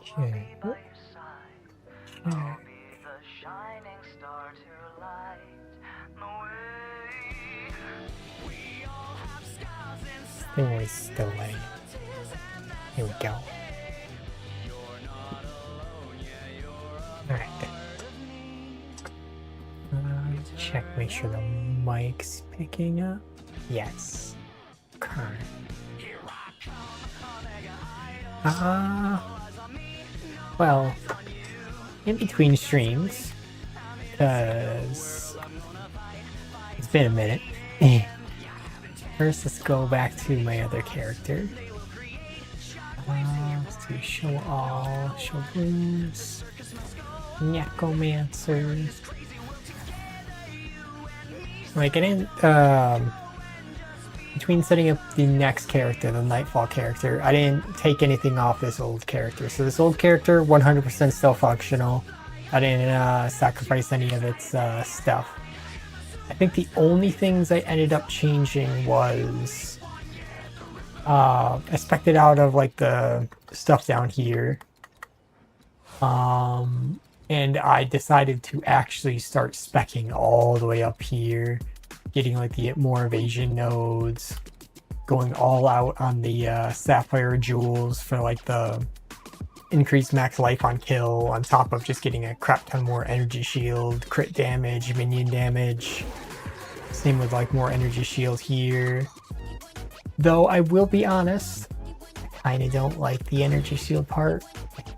Okay. Okay. Thing was still late. Here we go. Alright. Check, make sure the mic's picking up. Yes. Okay. Well, in between streams, because it's been a minute. First, let's go back to my other character. Let's do show all, show wounds, necromancer. Like, I didn't, between setting up the next character, the Nightfall character, I didn't take anything off this old character. So this old character, 100% still functional. I didn't sacrifice any of its stuff. I think the only things I ended up changing was I spec'd it out of like the stuff down here. And I decided to actually start speccing all the way up here, getting like the more evasion nodes, going all out on the sapphire jewels for like the increased max life on kill, on top of just getting a crap ton more energy shield, crit damage, minion damage. Same with like more energy shield here. Though I will be honest, I kinda don't like the energy shield part.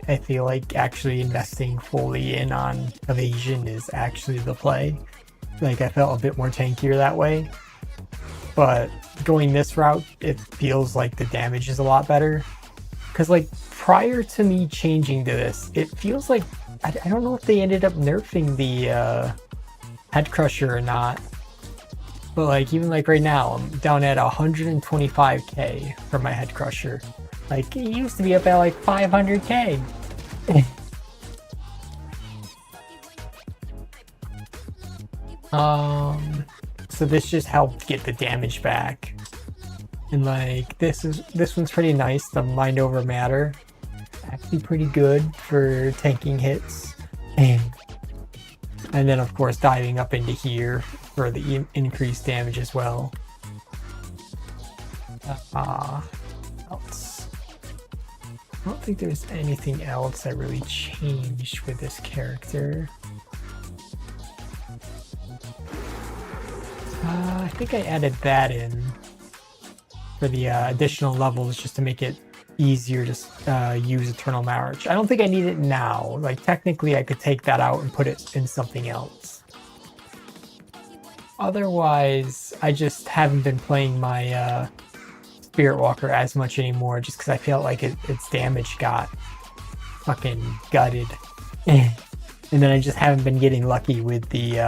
I feel like actually investing fully in on evasion is actually the play. Like, I felt a bit more tankier that way. But going this route, it feels like the damage is a lot better. Because like prior to me changing to this, it feels like, I don't know if they ended up nerfing the head crusher or not. But like even like right now, I'm down at 125k for my head crusher. Like it used to be up at like 500k. So this just helped get the damage back. And like this one's pretty nice, the mind over matter. Actually pretty good for tanking hits. And then of course diving up into here for the increased damage as well. Else. I don't think there's anything else I really changed with this character. I think I added that in for the additional levels just to make it easier to use Eternal Marriage. I don't think I need it now. Like technically I could take that out and put it in something else. Otherwise, I just haven't been playing my Spirit Walker as much anymore just because I felt like its damage got fucking gutted. And then I just haven't been getting lucky with the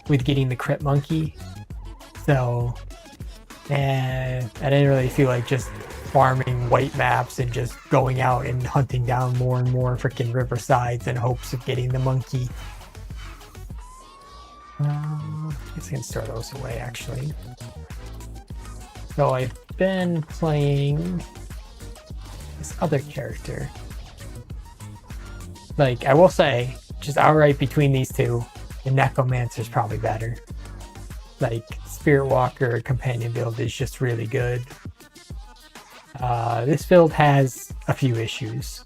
with getting the crit monkey. So I didn't really feel like just farming white maps and just going out and hunting down more and more freaking riversides in hopes of getting the monkey. I guess I can store those away actually. So I've been playing this other character. Like I will say, just outright between these two, the Necromancer is probably better. Like Spirit Walker companion build is just really good. This build has a few issues.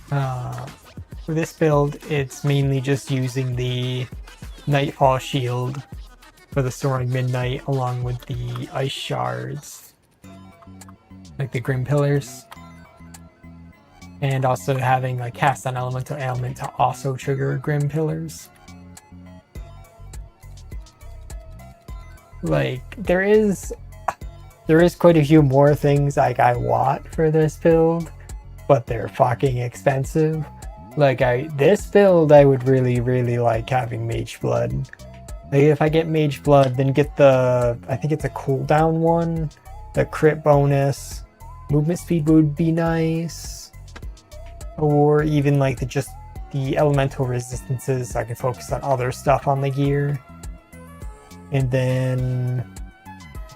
For this build, it's mainly just using the Nightfall shield for the Soaring Midnight along with the Ice Shards, like the Grim Pillars. And also having like cast on Elemental Ailment to also trigger Grim Pillars. Like there is quite a few more things like I want for this build, but they're fucking expensive. Like this build I would really like having Mage Blood. Like if I get Mage Blood, then get the, I think it's a cooldown one, the crit bonus, movement speed would be nice, or even like just the elemental resistances so I can focus on other stuff on the gear. And then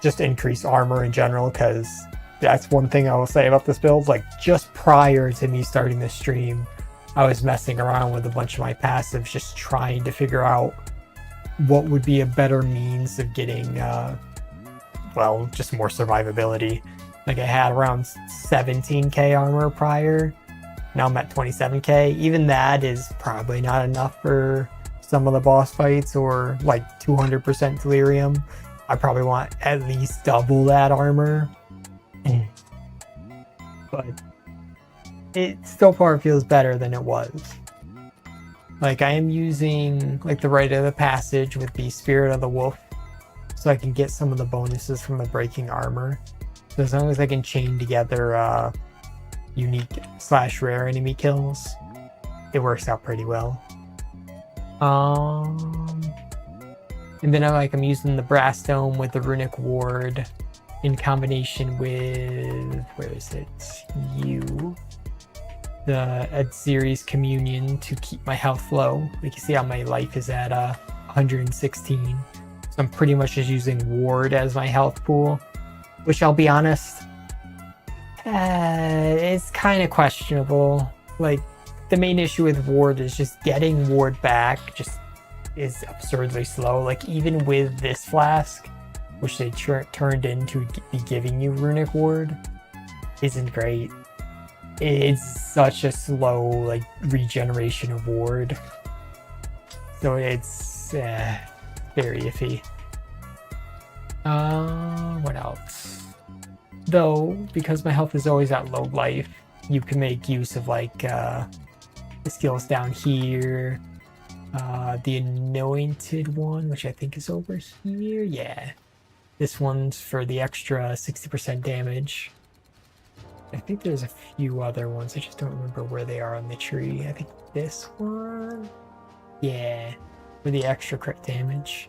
just increase armor in general, because that's one thing I will say about this build. Like, just prior to me starting this stream, I was messing around with a bunch of my passives, just trying to figure out what would be a better means of getting, well, just more survivability. Like, I had around 17k armor prior. Now I'm at 27k. Even that is probably not enough for some of the boss fights, or like 200% delirium. I probably want at least double that armor. But it so far feels better than it was. Like, I am using like the Rite of the Passage with the Spirit of the Wolf, so I can get some of the bonuses from the breaking armor. So as long as I can chain together unique / rare enemy kills, it works out pretty well. And then I'm using the Brass Dome with the Runic Ward in combination with, where is it? The Edziri's Communion to keep my health low. Like, you see how my life is at 116. So I'm pretty much just using Ward as my health pool, which, I'll be honest, it's kind of questionable. Like, the main issue with Ward is just getting Ward back just is absurdly slow. Like, even with this flask, which they turned into be giving you Runic Ward, isn't great. It's such a slow, like, regeneration of Ward. So it's very iffy. What else? Though, because my health is always at low life, you can make use of, like, the skills down here. The Anointed one, which I think is over here. Yeah. This one's for the extra 60% damage. I think there's a few other ones. I just don't remember where they are on the tree. I think this one. Yeah. For the extra crit damage.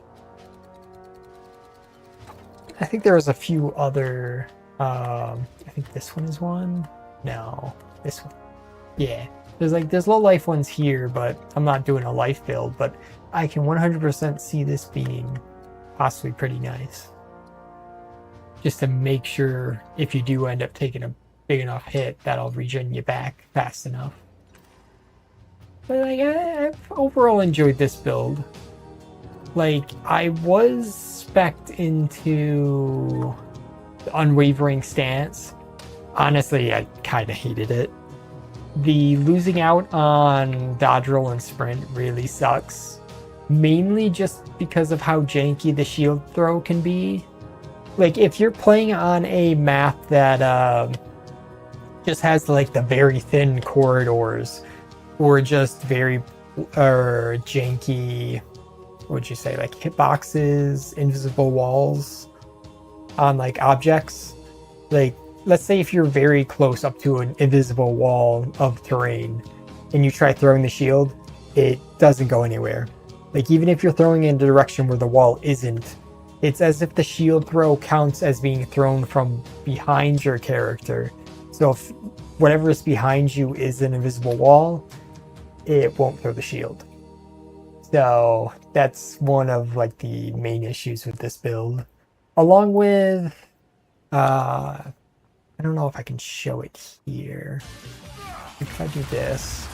I think there was a few other... I think this one is one. No. This one. Yeah. There's low life ones here, but I'm not doing a life build. But I can 100% see this being possibly pretty nice. Just to make sure if you do end up taking a big enough hit, that'll regen you back fast enough. But like, I've overall enjoyed this build. Like, I was spec'd into the Unwavering Stance. Honestly, I kind of hated it. The losing out on dodge roll and sprint really sucks. Mainly just because of how janky the shield throw can be. Like, if you're playing on a map that just has like the very thin corridors, or just very janky, what would you say, like hitboxes, invisible walls on like objects, like, let's say if you're very close up to an invisible wall of terrain and you try throwing the shield, it doesn't go anywhere. Like, even if you're throwing in the direction where the wall isn't, it's as if the shield throw counts as being thrown from behind your character. So if whatever is behind you is an invisible wall, it won't throw the shield. So that's one of like the main issues with this build. Along with, I don't know if I can show it here. If I do this.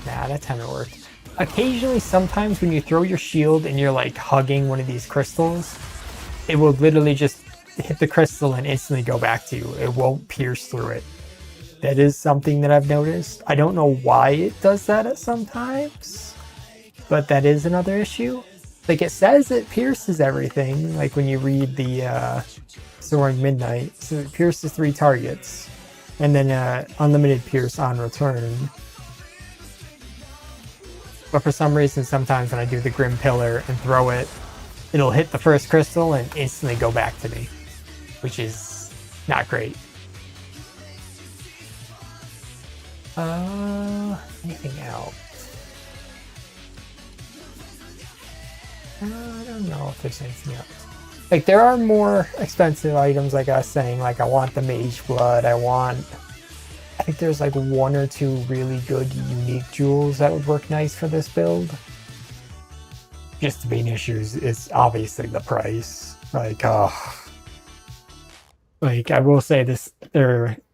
Nah, that time it worked. Occasionally, sometimes when you throw your shield and you're like hugging one of these crystals, it will literally just hit the crystal and instantly go back to you. It won't pierce through it. That is something that I've noticed. I don't know why it does that at sometimes, but that is another issue. Like, it says it pierces everything, like when you read the Soaring Midnight, so it pierces 3 targets, and then unlimited pierce on return. But for some reason, sometimes when I do the Grim Pillar and throw it, it'll hit the first crystal and instantly go back to me, which is not great. Anything else? I don't know if there's anything else. Like, there are more expensive items, like I was saying. Like, I want the Mage Blood. I think there's like 1 or 2 really good unique jewels that would work nice for this build. just the main issue is obviously the price. Like, like I will say this,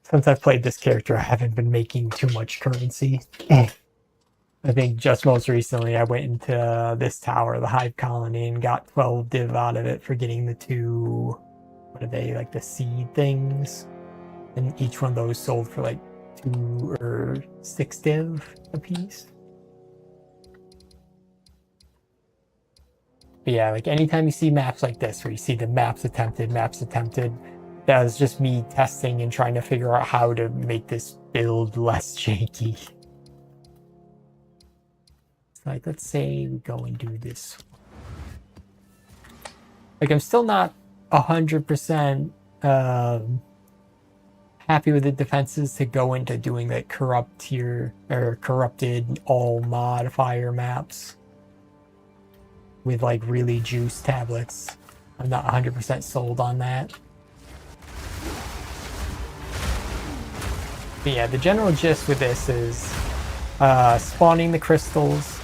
since I've played this character, I haven't been making too much currency. I think just most recently I went into this tower, the Hive Colony, and got 12 div out of it for getting the 2, what are they, like the seed things? And each one of those sold for like 2 or 6 div a piece. But yeah, like anytime you see maps like this, where you see the maps attempted, that was just me testing and trying to figure out how to make this build less janky. Like, let's say we go and do this. Like, I'm still not 100% happy with the defenses to go into doing like corrupted all modifier maps with like really juiced tablets. I'm not 100% sold on that. But yeah, the general gist with this is spawning the crystals,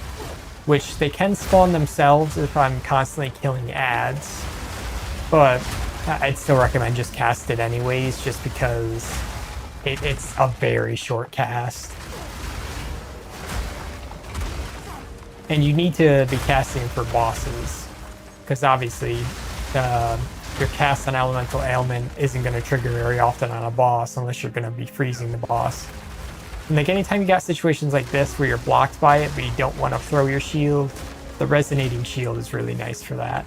which they can spawn themselves if I'm constantly killing ads, but I'd still recommend just cast it anyways, just because it's a very short cast. And you need to be casting for bosses, because obviously your cast on Elemental Ailment isn't going to trigger very often on a boss unless you're going to be freezing the boss. And like anytime you got situations like this where you're blocked by it but you don't want to throw your shield, the resonating shield is really nice for that.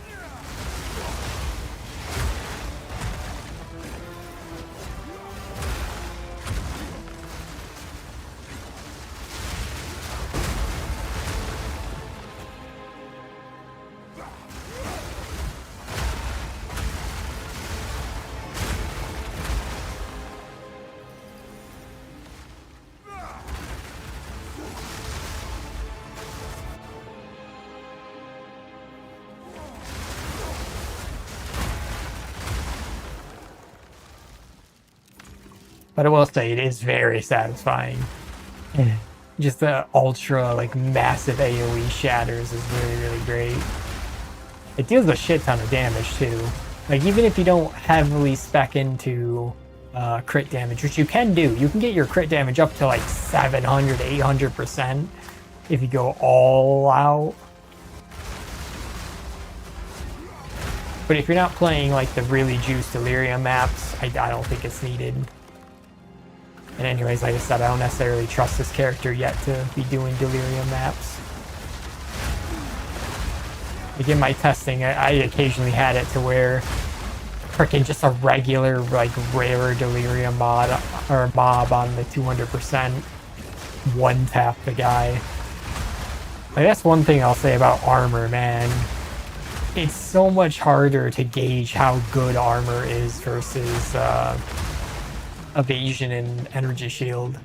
But I will say it is very satisfying. Just the ultra, like, massive AoE shatters is really, really great. It deals a shit ton of damage, too. Like, even if you don't heavily spec into crit damage, which you can do. You can get your crit damage up to, like, 700, 800% if you go all out. But if you're not playing, like, the really juiced Delirium maps, I don't think it's needed. And anyways, like I said, I don't necessarily trust this character yet to be doing Delirium maps. Like in my testing, I occasionally had it to where freaking just a regular, like, rare Delirium mod or mob on the 200% one tap the guy. Like, that's one thing I'll say about armor, man. It's so much harder to gauge how good armor is versus evasion and energy shield,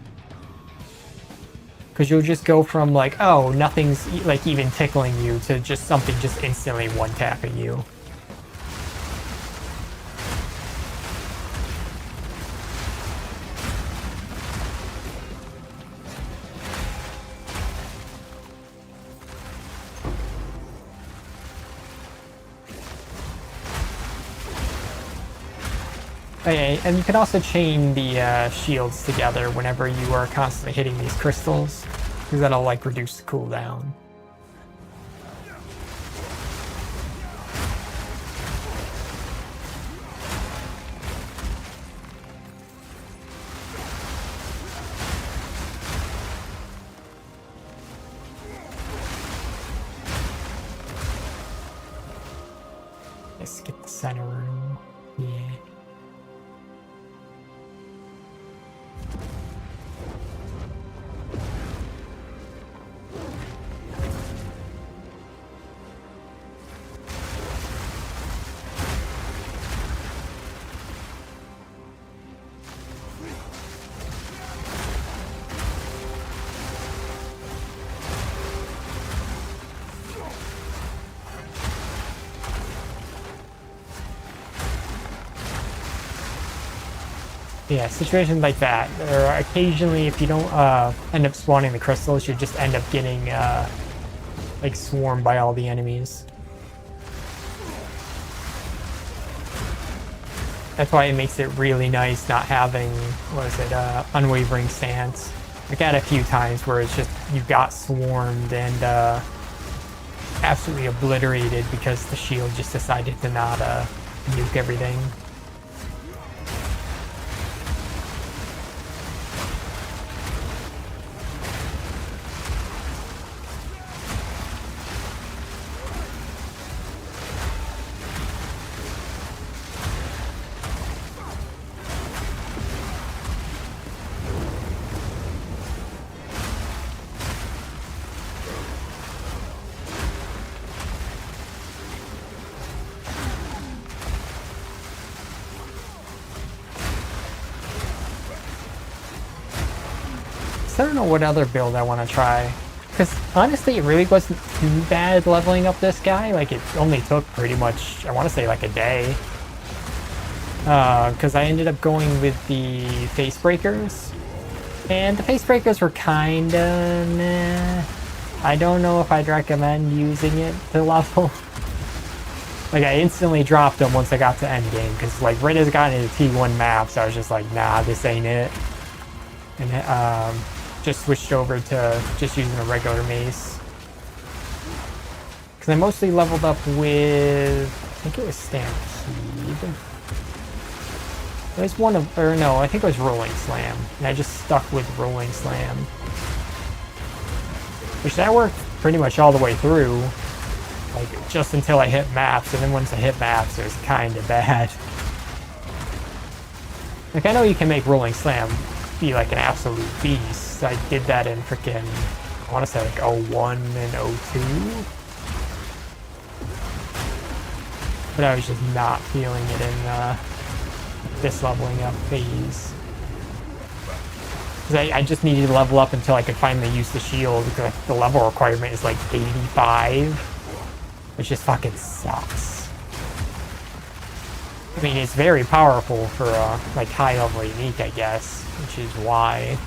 because you'll just go from like, oh, nothing's like even tickling you, to just something just instantly one tapping you. Okay, and you can also chain the shields together whenever you are constantly hitting these crystals, because that'll like reduce the cooldown. Let's get the center room. Yeah. Yeah, situations like that. Or occasionally, if you don't end up spawning the crystals, you just end up getting like swarmed by all the enemies. That's why it makes it really nice not having, what is it, unwavering stance. Like I had a few times where it's just you got swarmed and absolutely obliterated because the shield just decided to not nuke everything. I don't know what other build I want to try. Because honestly, it really wasn't too bad leveling up this guy. Like, it only took pretty much, I want to say, like a day. Because I ended up going with the face breakers. And the face breakers were kinda meh. I don't know if I'd recommend using it to level. Like, I instantly dropped them once I got to endgame. Because, like, right as I got into T1 maps, I was just like, nah, this ain't it. And, just switched over to just using a regular mace. Because I mostly leveled up with, I think it was Stampede. It was one of, or no, I think it was Rolling Slam. And I just stuck with Rolling Slam. Which that worked pretty much all the way through. Like, just until I hit maps, and then once I hit maps, it was kind of bad. Like, I know you can make Rolling Slam be like an absolute beast. I did that in freaking, I want to say like 01 and 02. But I was just not feeling it in this leveling up phase. Because I just needed to level up until I could finally use the shield, because the level requirement is like 85. Which just fucking sucks. I mean, it's very powerful for like high level unique, I guess, which is why.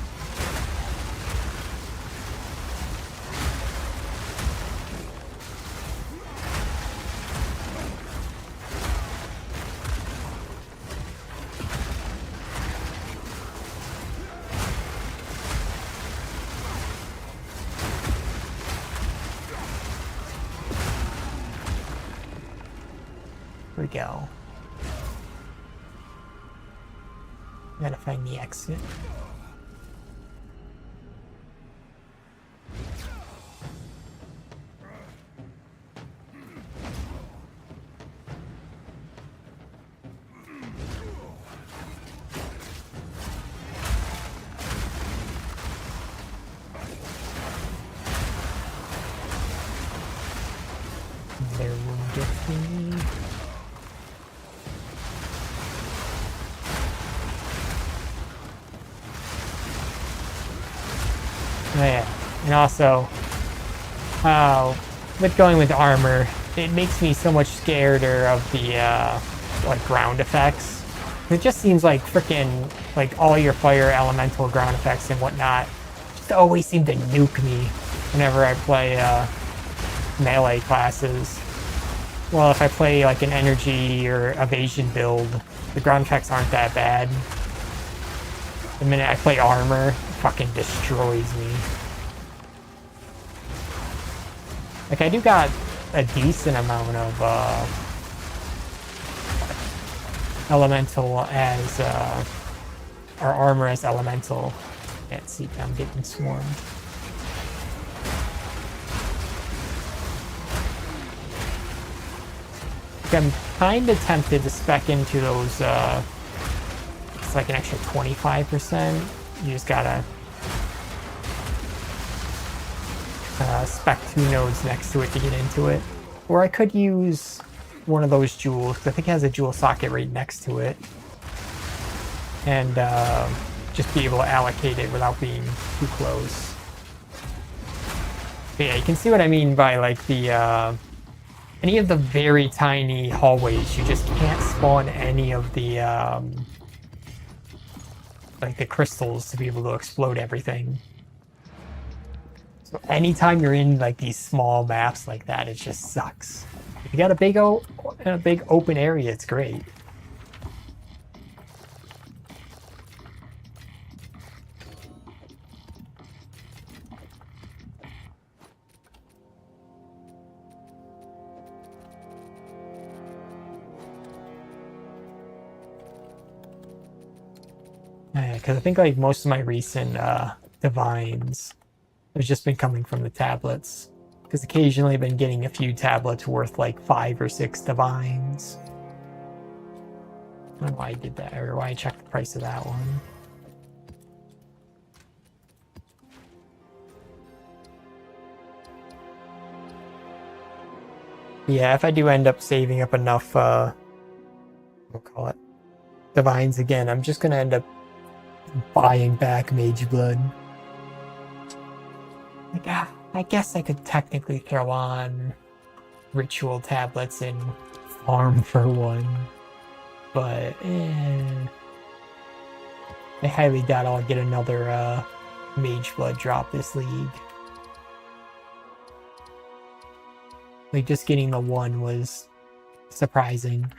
Here we go. Gotta find the exit. There will get me. Oh yeah, and also, with going with armor, it makes me so much scareder of the, like, ground effects. It just seems like frickin', like, all your fire elemental ground effects and whatnot just always seem to nuke me whenever I play, melee classes. Well, if I play, like, an energy or evasion build, the ground effects aren't that bad. The minute I play armor, fucking destroys me. Like, I do got a decent amount of elemental as or armor as elemental. Can't see, I'm getting swarmed. Like, I'm kind of tempted to spec into those it's like an extra 25%. You just gotta spec 2 nodes next to it to get into it. Or I could use one of those jewels, because I think it has a jewel socket right next to it. And just be able to allocate it without being too close. But yeah, you can see what I mean by like the any of the very tiny hallways. You just can't spawn any of the like the crystals to be able to explode everything. So anytime you're in like these small maps like that, it just sucks. If you got a big open area, it's great. Because I think like most of my recent divines have just been coming from the tablets. Because occasionally I've been getting a few tablets worth like 5 or 6 divines. I don't know why I did that, or why I checked the price of that one. Yeah, if I do end up saving up enough, we'll call it divines again, I'm just gonna end up buying back Mage Blood. Like, I guess I could technically throw on ritual tablets and farm for one, but I highly doubt I'll get another Mage Blood drop this league. Like, just getting the one was surprising.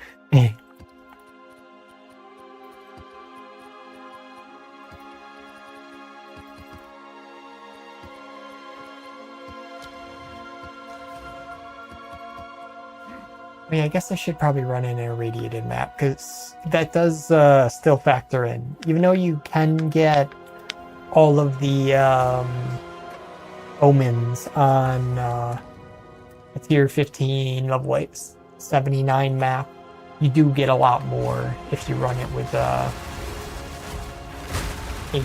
I mean, I guess I should probably run in an irradiated map, because that does still factor in. Even though you can get all of the omens on a tier 15 level 79 map, you do get a lot more if you run it with 80.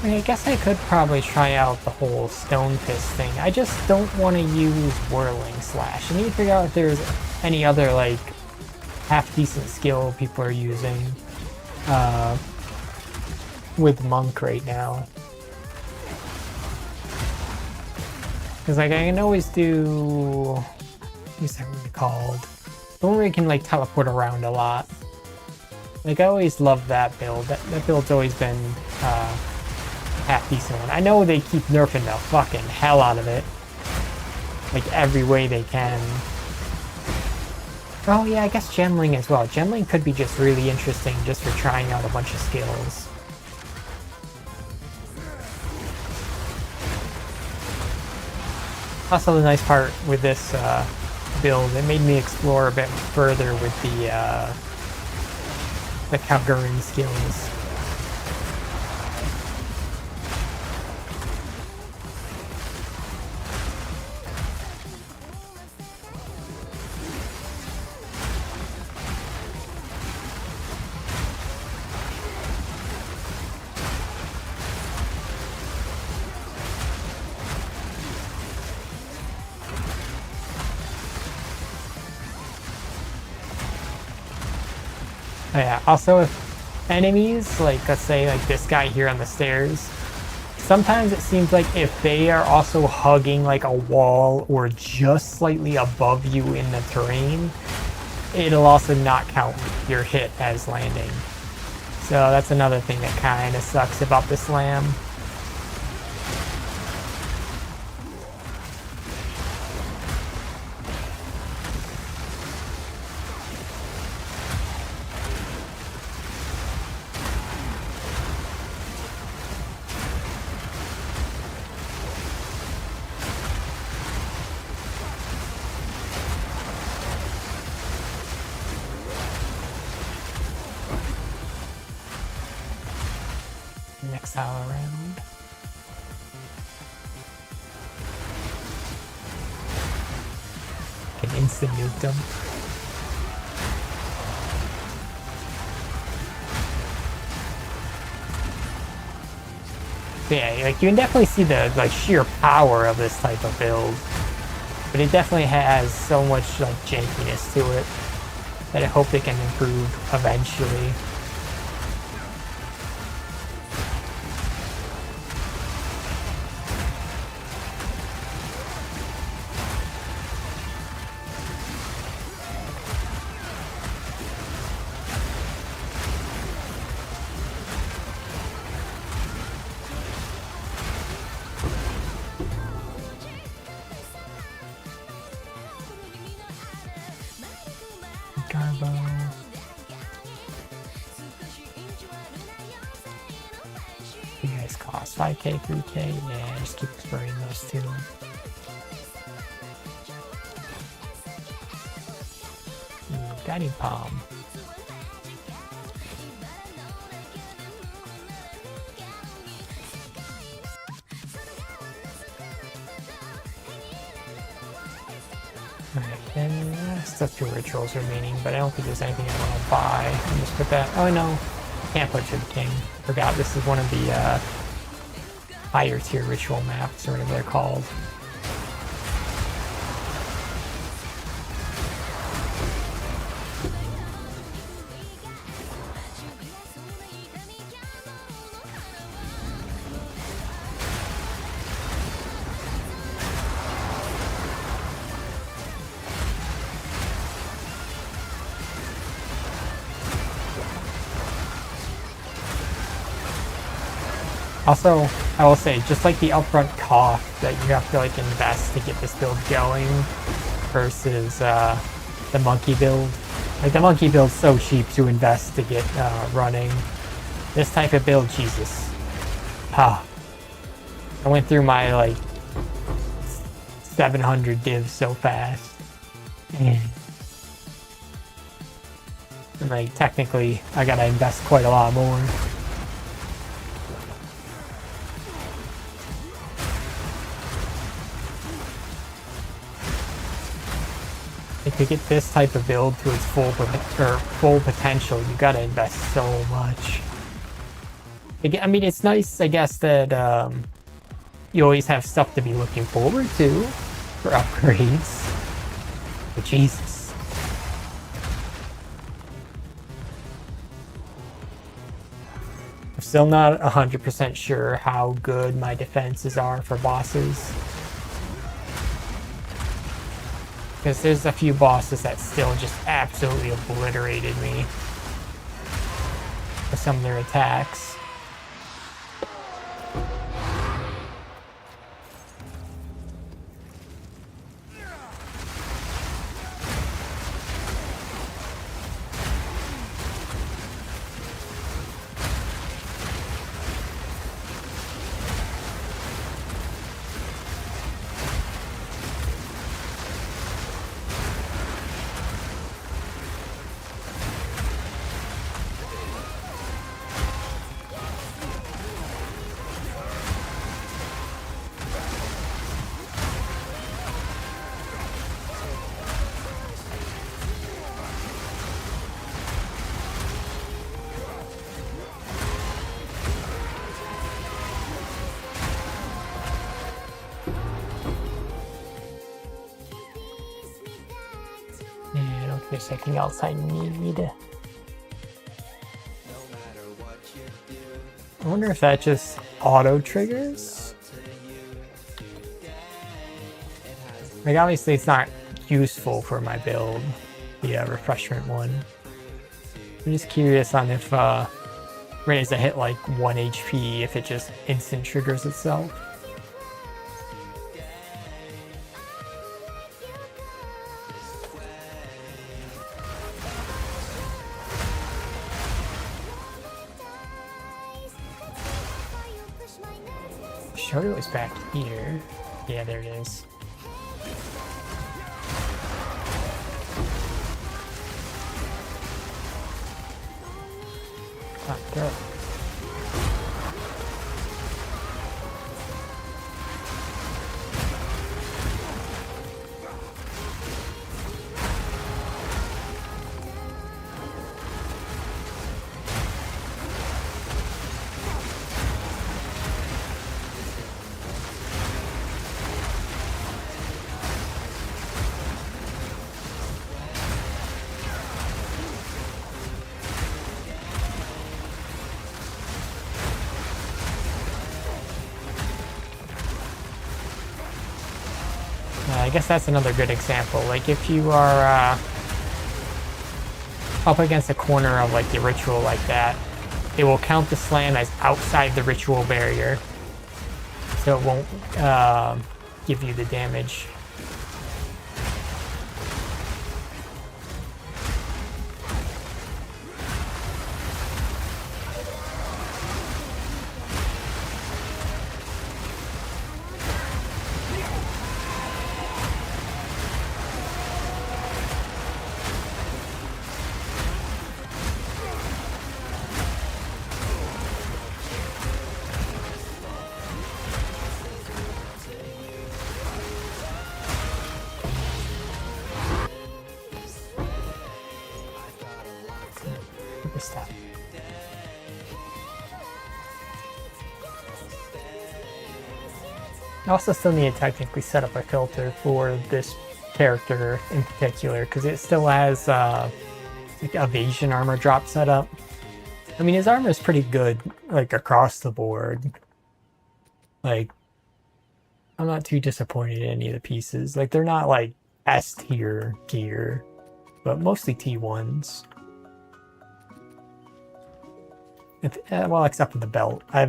I mean, I guess I could probably try out the whole Stone Fist thing. I just don't want to use Whirling Slash. I need to figure out if there's any other, like, half-decent skill people are using with Monk right now. Because, like, I can always do... What's that really called? The one where you can, like, teleport around a lot. Like, I always loved that build. That build's always been half-decent one. I know they keep nerfing the fucking hell out of it. Like, every way they can. Oh yeah, I guess Gemling as well. Gemling could be just really interesting just for trying out a bunch of skills. Also, the nice part with this build, it made me explore a bit further with the countering skills. Oh yeah, also if enemies, like let's say like this guy here on the stairs, sometimes it seems like if they are also hugging like a wall or just slightly above you in the terrain, it'll also not count your hit as landing. So that's another thing that kind of sucks about the slam. Exile around. Can instant nuke them. So yeah, like you can definitely see the like sheer power of this type of build, but it definitely has so much like jankiness to it that I hope they can improve eventually. You guys cost 5k, 3k. Yeah, just keep spraying those two. Guiding Palm. And still 2 rituals remaining, but I don't think there's anything I want to buy. I'll just put that. Oh no, can't put to the king. Forgot this is one of the higher tier ritual maps or whatever they're called. Also, I will say, just like the upfront cost that you have to like invest to get this build going versus the monkey build. Like the monkey build's so cheap to invest to get running. This type of build, Jesus. I went through my like 700 divs so fast. And like technically, I gotta invest quite a lot more. To get this type of build to its full potential, you gotta invest so much. I mean, it's nice, I guess, that you always have stuff to be looking forward to for upgrades. But Jesus. I'm still not 100% sure how good my defenses are for bosses. Because there's a few bosses that still just absolutely obliterated me with some of their attacks. There's anything else I need. I wonder if that just auto triggers. Like obviously it's not useful for my build, the refreshment one. I'm just curious on if raise a hit like 1 HP if it just instant triggers itself. Shoto is back here. Yeah, there it is. Go. I guess that's another good example. Like if you are up against a corner of like the ritual like that, it will count the slam as outside the ritual barrier, so it won't give you the damage. Stop. I also still need to technically set up a filter for this character in particular, because it still has like evasion armor drop set up. I mean, his armor is pretty good, like across the board. Like, I'm not too disappointed in any of the pieces. Like, they're not like S tier gear, but mostly T1s. Well, except for the belt. I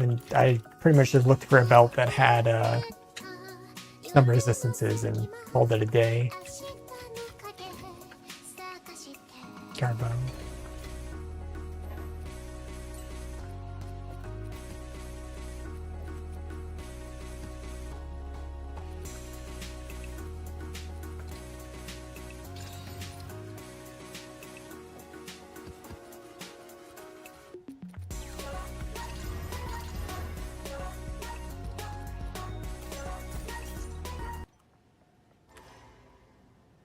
pretty much just looked for a belt that had some resistances and called it a day. Garbo.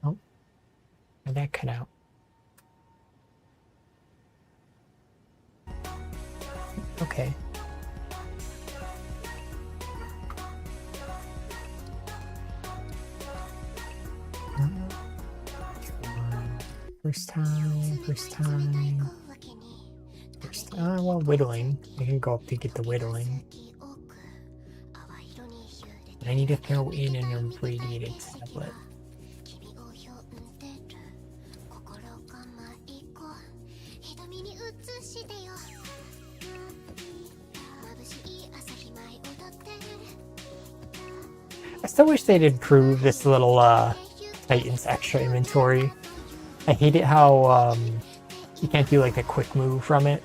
Oh, and that cut out. Okay. First time. Well, whittling. I can go up to get the whittling. I need to throw in an irradiated tablet. I still wish they'd improve this little Titan's extra inventory. I hate it how you can't do like a quick move from it.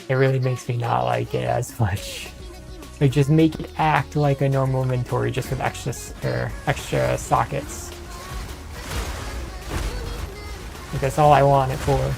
It really makes me not like it as much. Like, just make it act like a normal inventory, just with extra sockets. Like, that's all I want it for.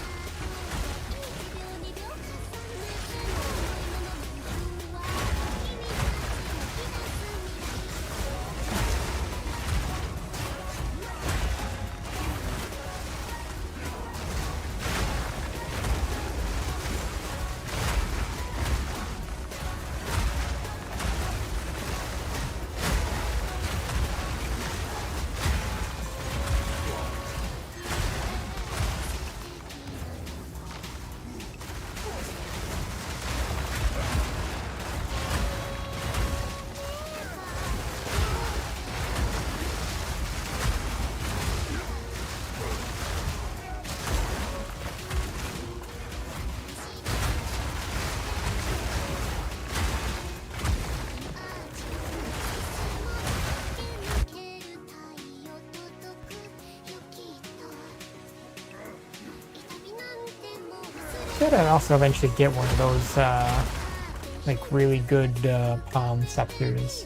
Gotta also eventually get one of those, like, really good, palm scepters.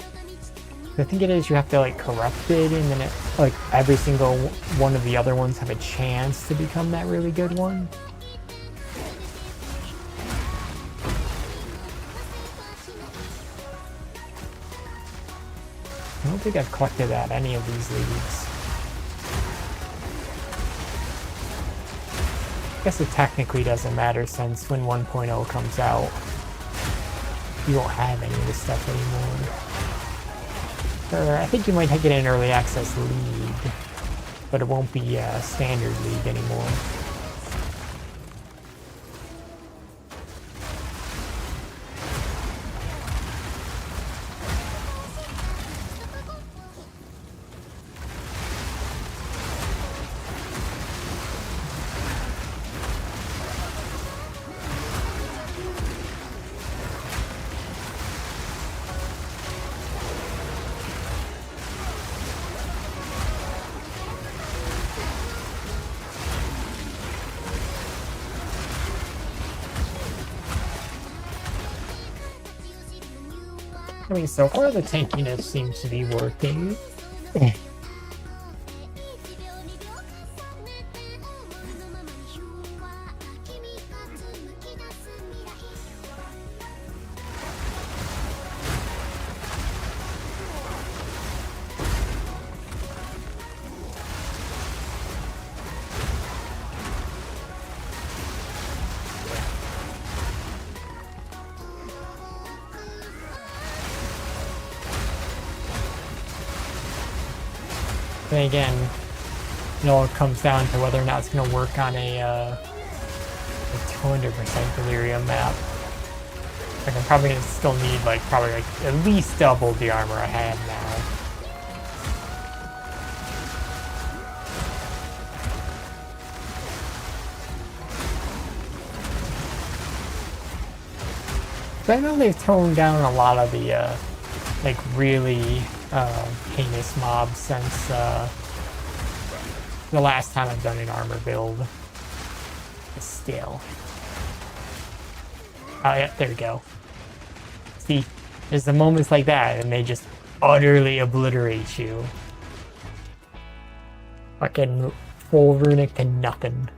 I think it is you have to, like, corrupt it, and then, like, every single one of the other ones have a chance to become that really good one. I don't think I've collected at any of these leagues. I guess it technically doesn't matter since when 1.0 comes out, you won't have any of this stuff anymore. Or I think you might get an early access league, but it won't be a standard league anymore. I mean, so far the tankiness seems to be working. Then again, it all comes down to whether or not it's going to work on a 200% delirium map. Like, I'm probably going to still need, like, probably, like, at least double the armor I have now. But I know they've toned down a lot of the, like, really heinous mobs since the last time I've done an armor build. Still. Oh yeah, there we go. See, there's the moments like that and they just utterly obliterate you. Fucking full runic to nothing.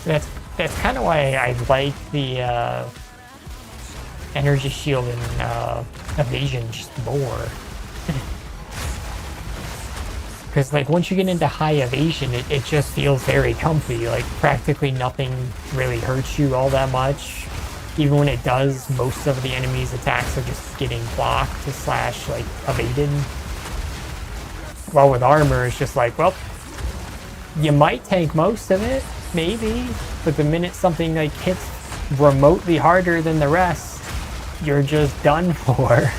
That's kind of why I like the energy shield and evasion just more. Because like once you get into high evasion, it just feels very comfy. Like practically nothing really hurts you all that much. Even when it does, most of the enemy's attacks are just getting blocked / like evaded. While with armor, it's just like, well, you might tank most of it, maybe, but the minute something like hits remotely harder than the rest, you're just done for.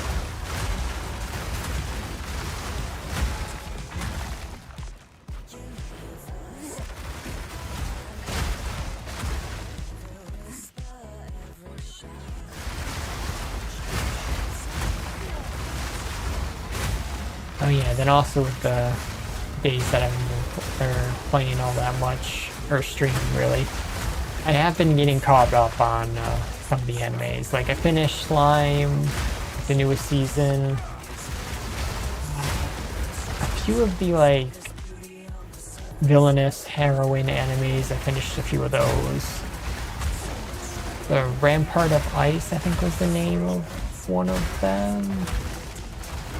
Oh yeah, then also with the days that I've been playing all that much, or streaming really, I have been getting caught up on some of the animes. Like I finished Slime, the newest season. A few of the like villainous heroine animes, I finished a few of those. The Rampart of Ice, I think was the name of one of them.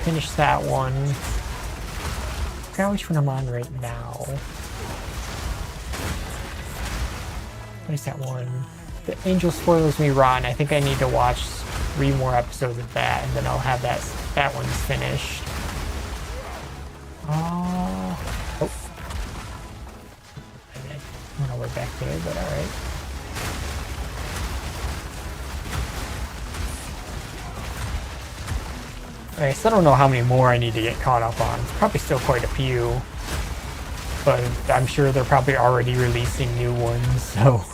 Finished that one. I forgot which one I'm on right now. What is that one? The Angel Spoils Me Rotten. I think I need to watch 3 more episodes of that, and then I'll have that one's finished. Oh. I don't know we're back there, but alright. I still don't know how many more I need to get caught up on. It's probably still quite a few. but I'm sure they're probably already releasing new ones, so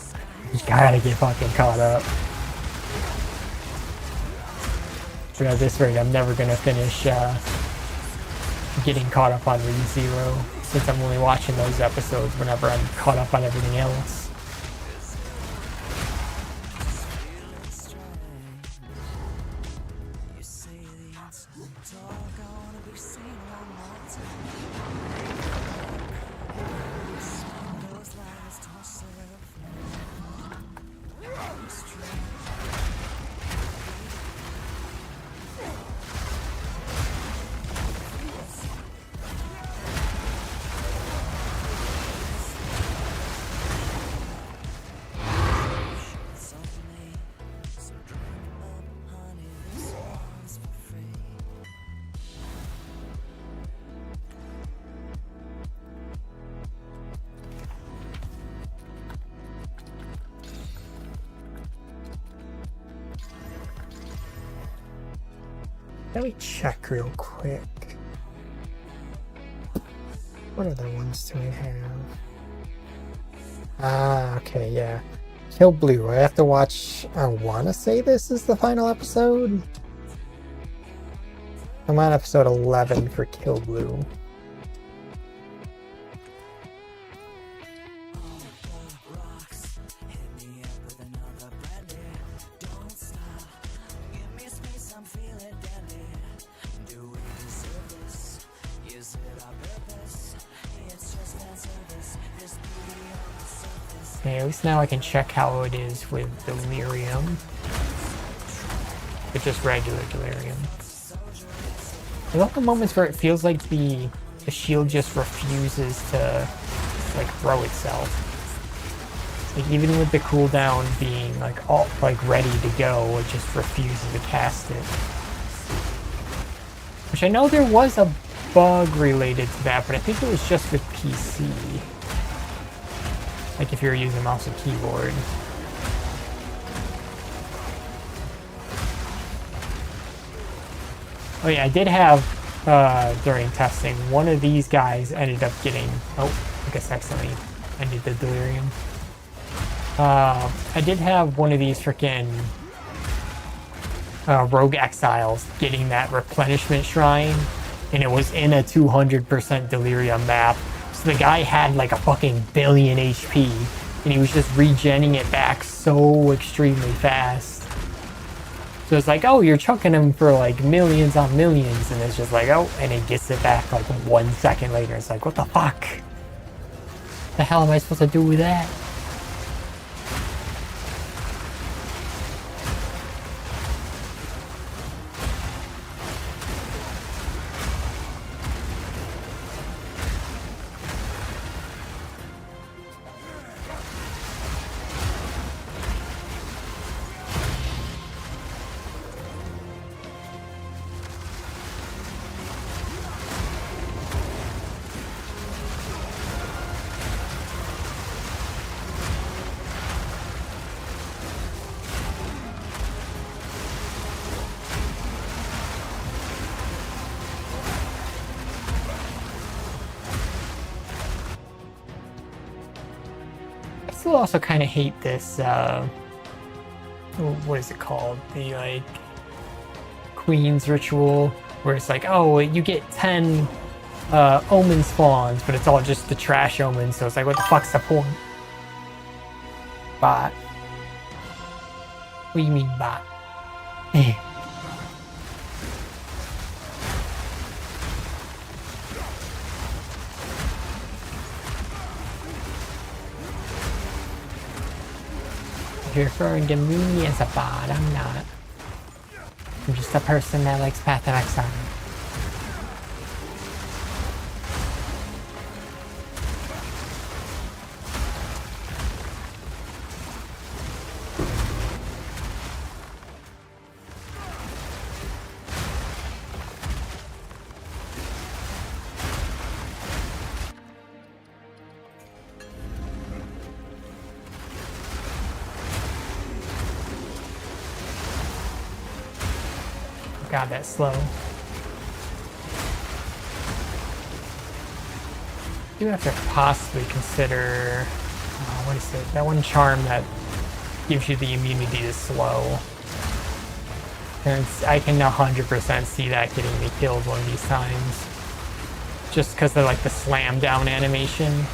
you gotta get fucking caught up. So at this rate, I'm never gonna finish getting caught up on ReZero, since I'm only watching those episodes whenever I'm caught up on everything else. Let me check real quick. What other ones do we have? Ah, okay, yeah. Kill Blue. I have to watch. I want to say this is the final episode. I'm on episode 11 for Kill Blue. Okay, at least now I can check how it is with Delirium. But just regular Delirium. I love the moments where it feels like the shield just refuses to like throw itself. Like even with the cooldown being like all like ready to go, it just refuses to cast it. Which I know there was a bug related to that, but I think it was just with PC. Like if you're using mouse and keyboard. Oh yeah, I did have, during testing, one of these guys ended up getting, oh, I guess accidentally ended the Delirium. I did have one of these freaking Rogue Exiles getting that replenishment shrine, and it was in a 200% Delirium map. So the guy had like a fucking billion HP, and he was just regenning it back so extremely fast. So it's like, oh, you're chucking him for like millions on millions, and it's just like, oh, and he gets it back like 1 second later. It's like, what the fuck? The hell am I supposed to do with that? I still also kind of hate this, what is it called? The, like, Queen's Ritual, where it's like, oh, you get 10 omen spawns, but it's all just the trash omens, so it's like, what the fuck's the point? Bot. What do you mean, bot? You're referring to me as a bot, I'm not. I'm just a person that likes Path of Exile. God, that's slow. do have to possibly consider, what is it? That one charm that gives you the immunity to slow. And I can 100% see that getting me killed one of these times. Just because of like the slam down animation.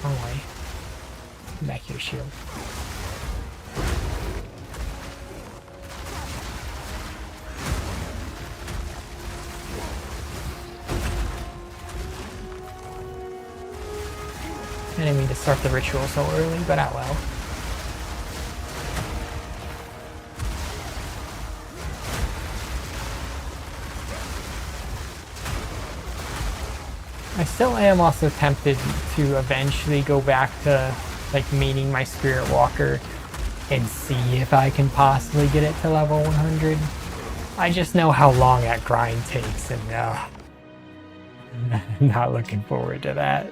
Wrong way. Back here, shield. I didn't mean to start the ritual so early, but oh well. I still am also tempted to eventually go back to like meeting my Spirit Walker and see if I can possibly get it to level 100. I just know how long that grind takes, and not looking forward to that.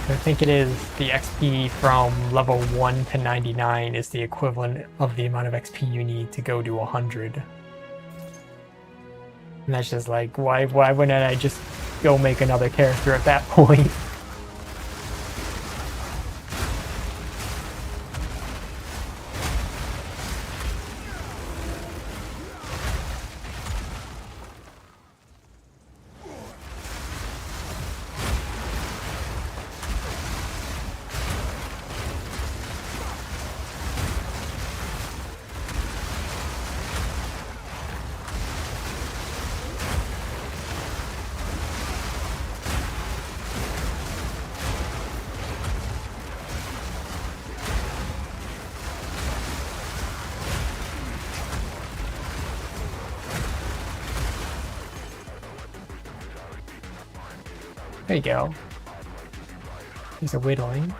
I think it is the XP from level 1 to 99 is the equivalent of the amount of XP you need to go to 100. And that's just like, why wouldn't I just go make another character at that point? There you go. He's a whittling.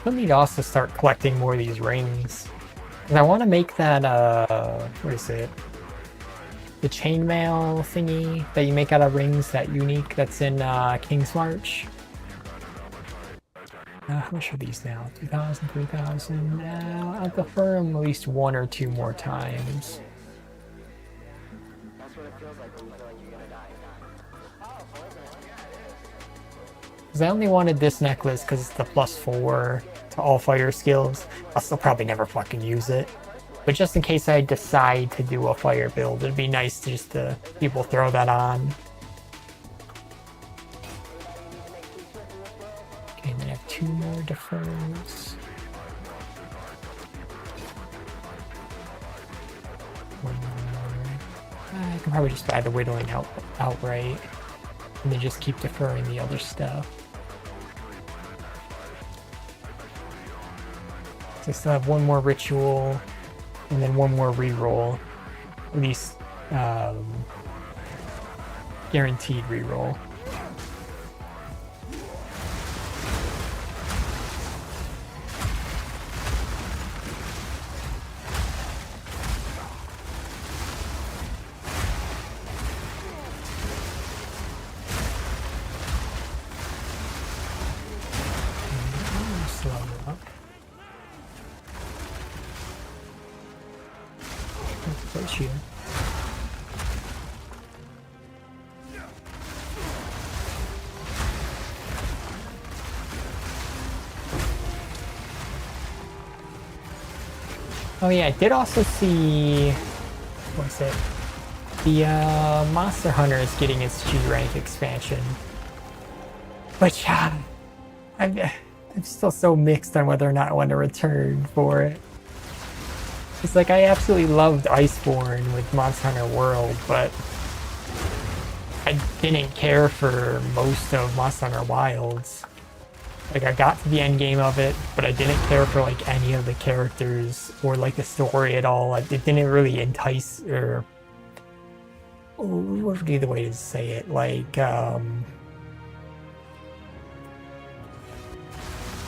I need to also start collecting more of these rings. And I want to make that, what is it? The chainmail thingy that you make out of rings, that unique that's in King's March. How much are these now? 2,000, 3,000? I'll defer them at least 1 or 2 more times. Because I only wanted this necklace because it's the +4 to all fire skills. I'll still probably never fucking use it. But just in case I decide to do a fire build, it'd be nice to just to people throw that on. Okay, and then I have 2 more defers. 1 more. I can probably just buy the whittling outright. And then just keep deferring the other stuff. So I still have 1 more ritual, and then 1 more reroll. At least guaranteed reroll. You. Oh yeah, I did also see, what's it? The Monster Hunter is getting its G rank expansion, which I'm still so mixed on whether or not I want to return for it. It's like, I absolutely loved Iceborne with Monster Hunter World, but I didn't care for most of Monster Hunter Wilds. Like, I got to the end game of it, but I didn't care for like any of the characters or like the story at all. It didn't really entice or what would be the way to say it? Like,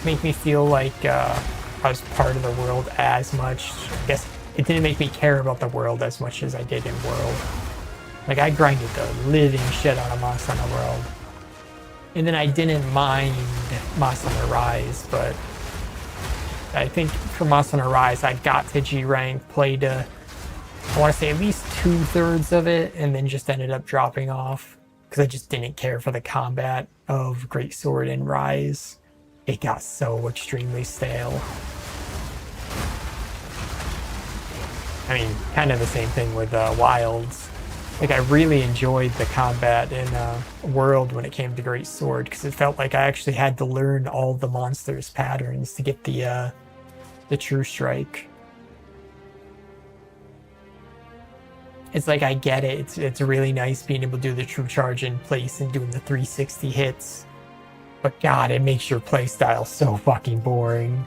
make me feel like I was part of the world as much. I guess it didn't make me care about the world as much as I did in World. Like, I grinded the living shit out of Monster Hunter World. And then I didn't mind Monster Hunter Rise, but I think for Monster Hunter Rise, I got to G rank, played, I want to say at least 2/3 of it, and then just ended up dropping off because I just didn't care for the combat of Greatsword and Rise. It got so extremely stale. I mean, kind of the same thing with Wilds. Like, I really enjoyed the combat in World when it came to Greatsword, because it felt like I actually had to learn all the monsters' patterns to get the True Strike. It's like, I get it. It's really nice being able to do the True Charge in place and doing the 360 hits. But God, it makes your playstyle so fucking boring.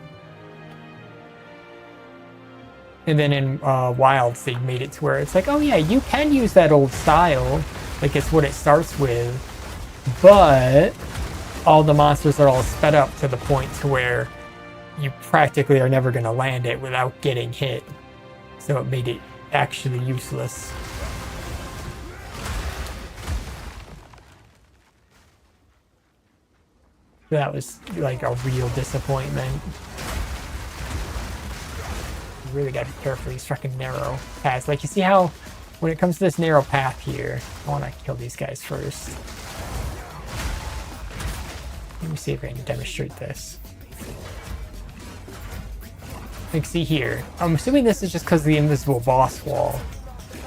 And then in Wilds, they made it to where it's like, oh yeah, you can use that old style. Like, it's what it starts with. But all the monsters are all sped up to the point to where you practically are never going to land it without getting hit. So it made it actually useless. That was like a real disappointment. You really gotta be careful with these fucking narrow paths. Like, you see how when it comes to this narrow path here, I wanna kill these guys first. Let me see if I can demonstrate this. Like, see here. I'm assuming this is just because of the invisible boss wall.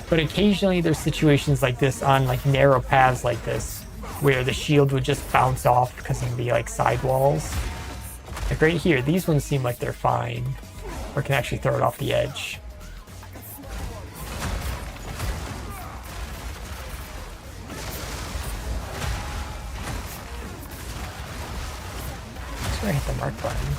But occasionally there's situations like this on like narrow paths like this, where the shield would just bounce off because of the like sidewalls. Like right here, these ones seem like they're fine. Or can actually throw it off the edge. Just gonna hit the mark button.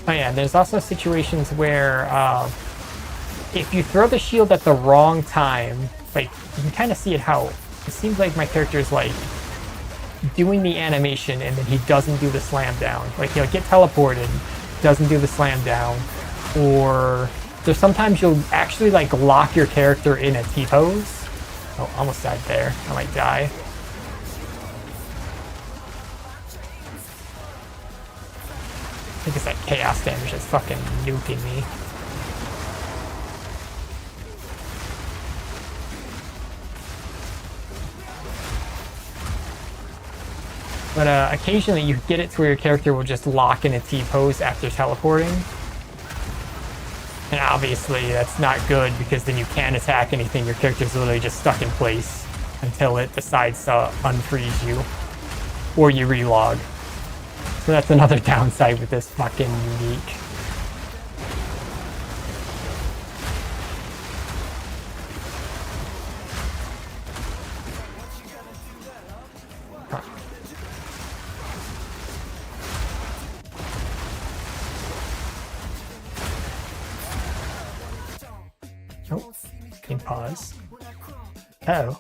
Oh yeah, there's also situations where if you throw the shield at the wrong time, like, you can kind of see it how it seems like my character is like doing the animation and then he doesn't do the slam down. Like, he'll get teleported, doesn't do the slam down, or there's sometimes you'll actually like lock your character in a T-pose. Oh, almost died there. I might die. I think it's that chaos damage that's fucking nuking me. But occasionally you get it to where your character will just lock in a T-pose after teleporting. And obviously that's not good because then you can't attack anything. Your character's literally just stuck in place until it decides to unfreeze you. Or you relog. So that's another downside with this fucking unique. Huh. Oh, can pause. Uh-oh.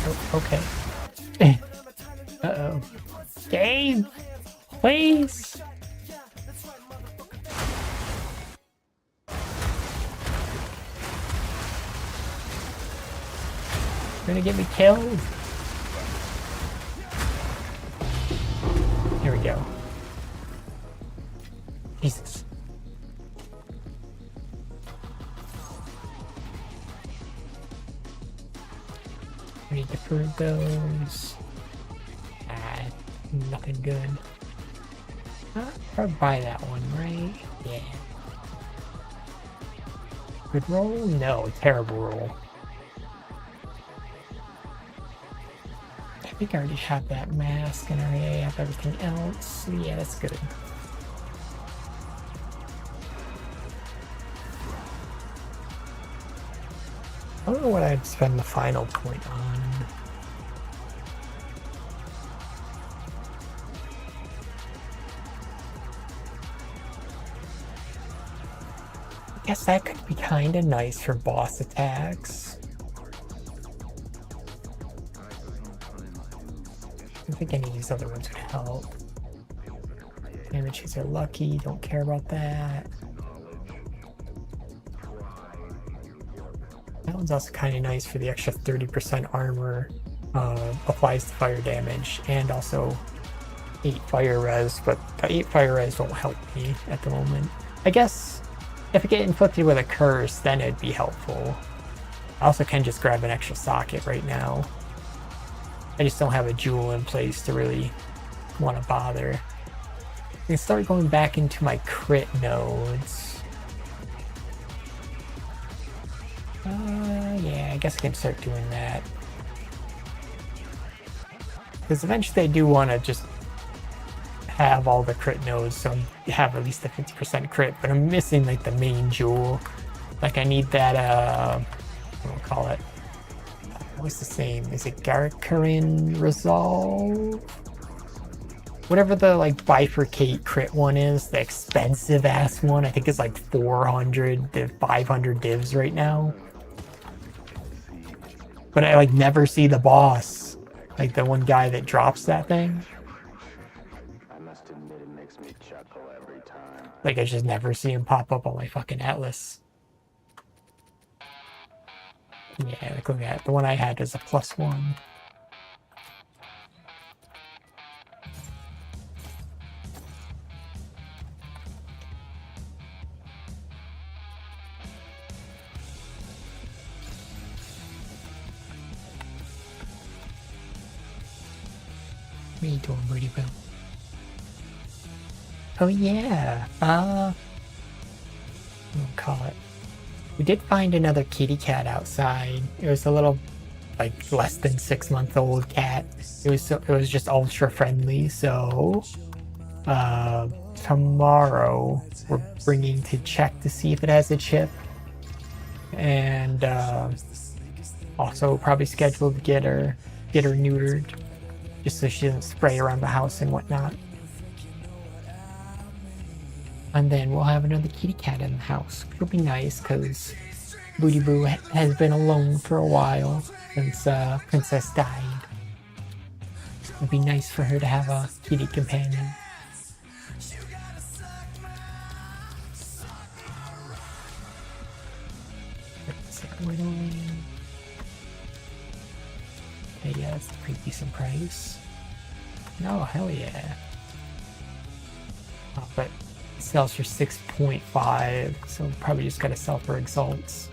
Oh, okay. Uh-oh. Game! Please! You're gonna get me killed? Here we go. Jesus. I need to prove those. Nothing good. Probably buy that one, right? Yeah. Good roll? No, terrible roll. think I already have that mask and I already have everything else. So yeah, that's good. I don't know what I'd spend the final point on. I guess that could be kind of nice for boss attacks. I think any of these other ones would help. Damages are lucky, don't care about that. That one's also kind of nice for the extra 30% armor. Applies to fire damage and also 8 fire res, but the 8 fire res won't help me at the moment. I guess if I get inflicted with a curse, then it'd be helpful. I also can just grab an extra socket right now. I just don't have a jewel in place to really want to bother. I can start going back into my crit nodes. Yeah, I guess I can start doing that. Because eventually I do want to just have all the crit nodes, so I have at least a 50% crit, but I'm missing like the main jewel. Like I need that, what do I call it? What's the same? Is it Garkarin Resolve? Whatever the like bifurcate crit one is, the expensive ass one, I think it's like 400 to 500 divs right now. But I like never see the boss. Like the one guy that drops that thing. I must admit it makes me chuckle every time. Like I just never see him pop up on my fucking atlas. Yeah, like look at it. The one I had is a +1. What are you doing, Birdie Boo? Oh yeah, what do we call it? We did find another kitty cat outside. It was a little, like, less than 6-month-old cat. It was just ultra friendly. So, tomorrow we're bringing to check to see if it has a chip, and also probably scheduled to get her neutered, just so she doesn't spray around the house and whatnot. And then we'll have another kitty cat in the house. It'll be nice because Booty Boo has been alone for a while since Princess died. It'd be nice for her to have a kitty companion. Okay, yeah, that's a pretty decent price. No, hell yeah. Oh, but it sells for 6.5, so probably just gotta sell for exalts.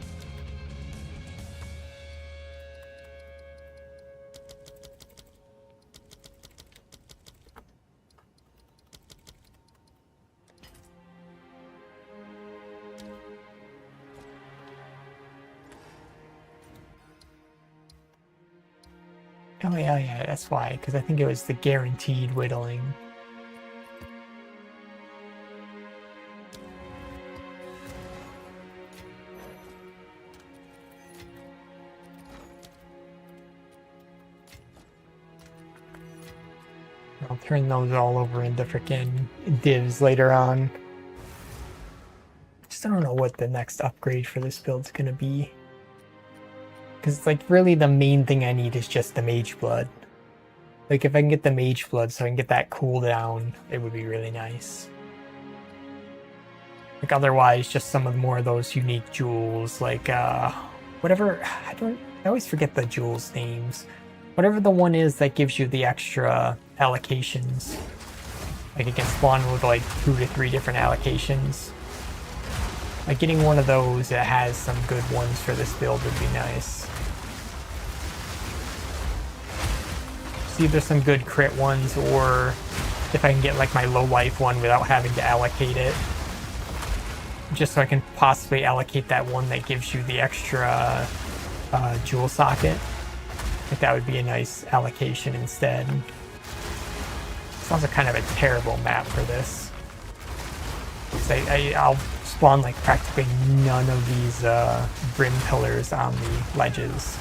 Oh yeah, that's why, because I think it was the guaranteed whittling. I'll turn those all over into freaking divs later on. Just don't know what the next upgrade for this build's gonna be. Because it's like really the main thing I need is just the Mage Blood. Like if I can get the Mage Blood so I can get that cooldown, it would be really nice. Like otherwise, just some of more of those unique jewels, like whatever. I always forget the jewels names. Whatever the one is that gives you the extra allocations. Like it can spawn with like 2 to 3 different allocations. Like getting one of those that has some good ones for this build would be nice. See if there's some good crit ones, or if I can get like my low life one without having to allocate it. Just so I can possibly allocate that one that gives you the extra jewel socket. Like that would be a nice allocation instead. Sounds like kind of a terrible map for this. I'll spawn like practically none of these brim pillars on the ledges.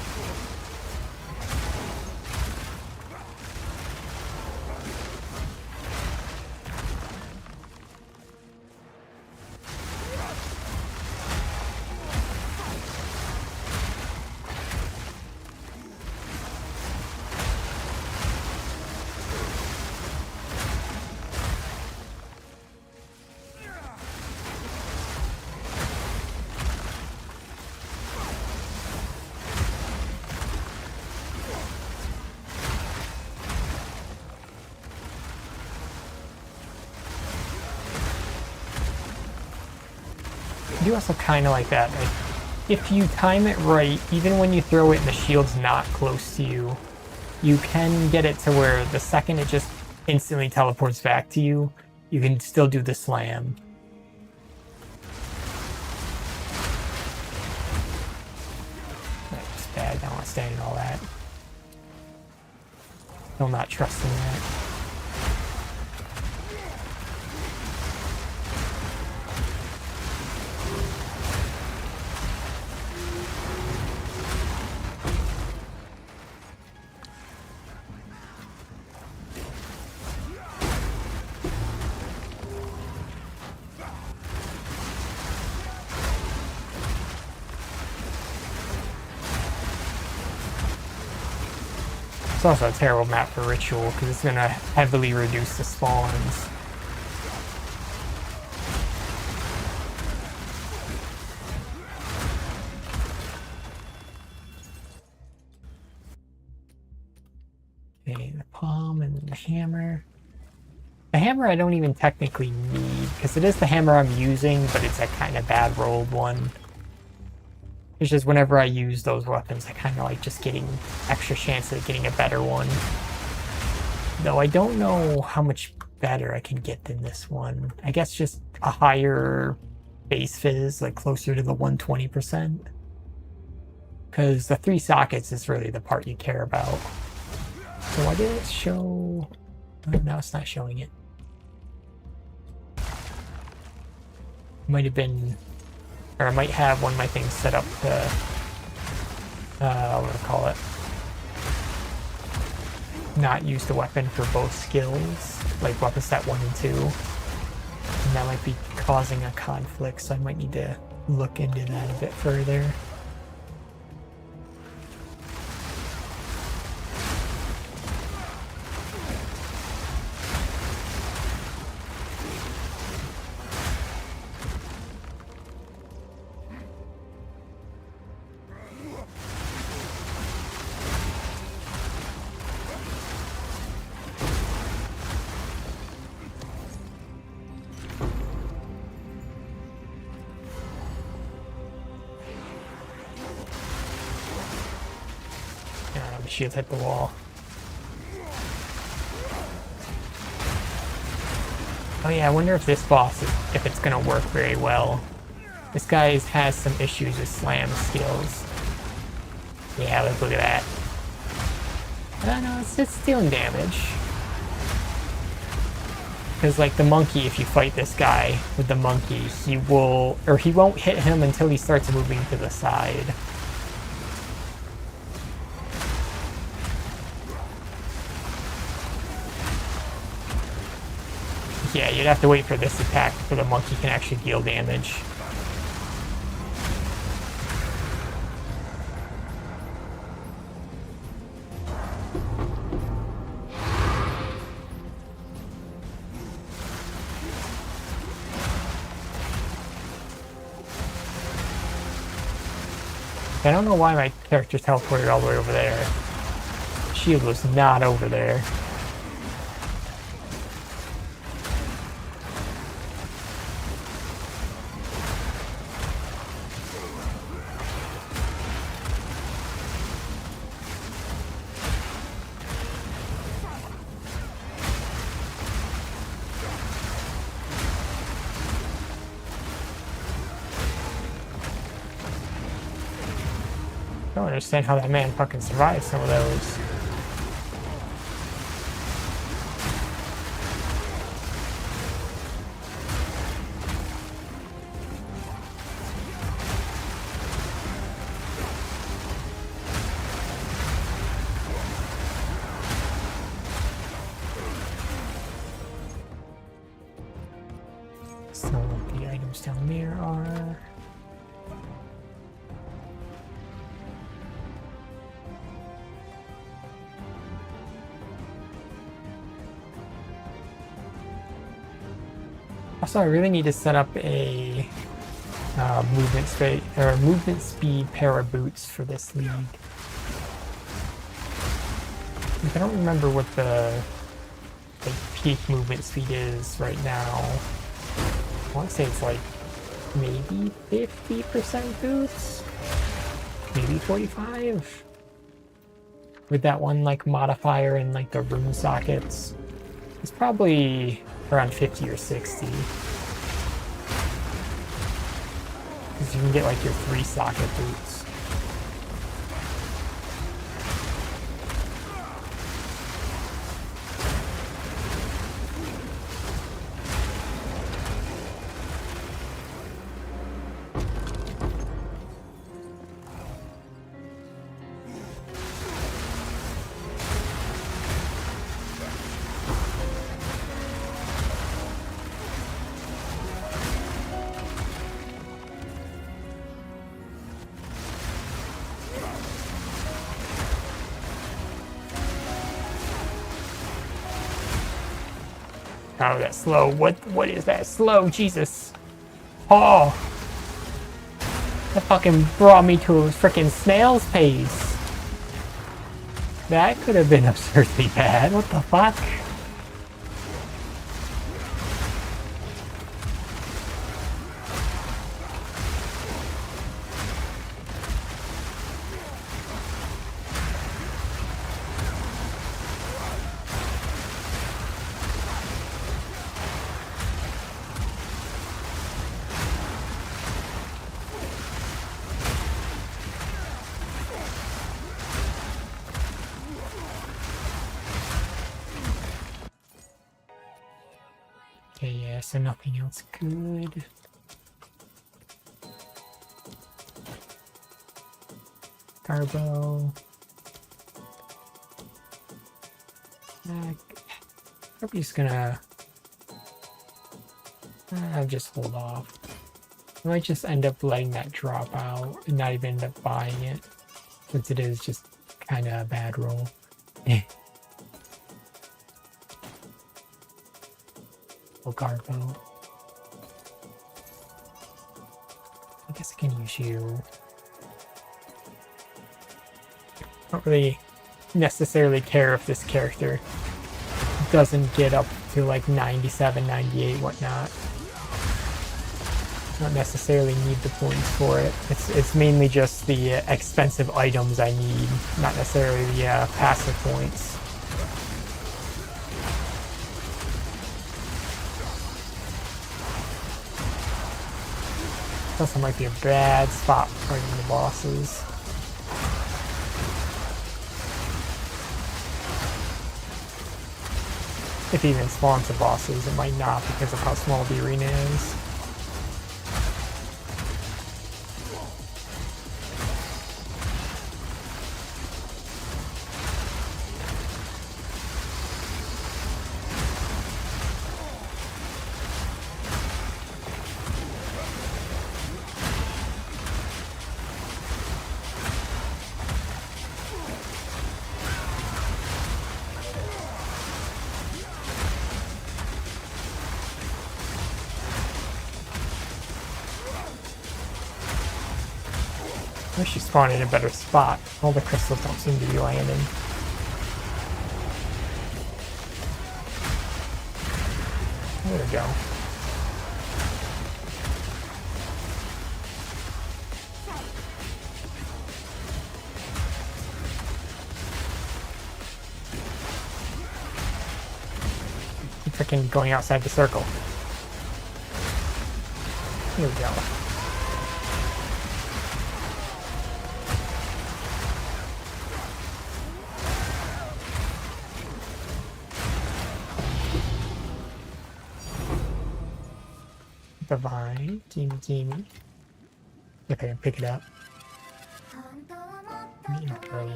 I do also kind of like that. Like, if you time it right, even when you throw it and the shield's not close to you, you can get it to where the second it just instantly teleports back to you, you can still do the slam. That's bad. I don't want to stand in all that. Still not trusting that. It's also a terrible map for Ritual because it's going to heavily reduce the spawns. Okay, the palm and the hammer. The hammer I don't even technically need because it is the hammer I'm using, but it's a kind of bad rolled one. It's just whenever I use those weapons, I kind of like just getting extra chance of getting a better one. Though I don't know how much better I can get than this one. I guess just a higher base fizz, like closer to the 120%. Because the 3 sockets is really the part you care about. So why did it show... Oh, no, it's not showing it. Might have been... Or I might have one of my things set up to, what do I call it? Not use the weapon for both skills, like weapon set 1 and 2. And that might be causing a conflict, so I might need to look into that a bit further. Shield hit the wall. Oh yeah, I wonder if this boss, if it's gonna work very well. This guy has some issues with slam skills. Yeah, look at that. No, it's dealing damage. Because like the monkey, if you fight this guy with the monkey, he won't hit him until he starts moving to the side. Yeah, you'd have to wait for this attack before the monkey can actually deal damage. I don't know why my character teleported all the way over there. Shield was not over there. don't understand how that man fucking survived some of those. So the items down there are... Also, I really need to set up a movement speed pair of boots for this league. Like, I don't remember what the peak movement speed is right now. I want to say it's like maybe 50% boots, maybe 45. With that one like modifier in like the rune sockets, it's probably around 50 or 60. Because you can get like your 3 socket boots. Oh, that slow. What is that slow? Jesus. Oh. That fucking brought me to a freaking snail's pace. That could have been absurdly bad. What the fuck? Okay, yeah, so nothing else good. Carbo. Probably just gonna just hold off. I might just end up letting that drop out and not even end up buying it, since it is just kind of a bad roll. Garbo. I guess I can use you. I don't really necessarily care if this character doesn't get up to like 97, 98, whatnot. Not necessarily need the points for it. It's mainly just the expensive items I need, not necessarily the passive points. Plus, it might be a bad spot fighting the bosses. If it even spawns the bosses, it might not because of how small the arena is. I wish you spawned in a better spot. All the crystals don't seem to be landing. There we go. Keep freaking going outside the circle. Here we go. Divine. Gimme. If I can pick it up.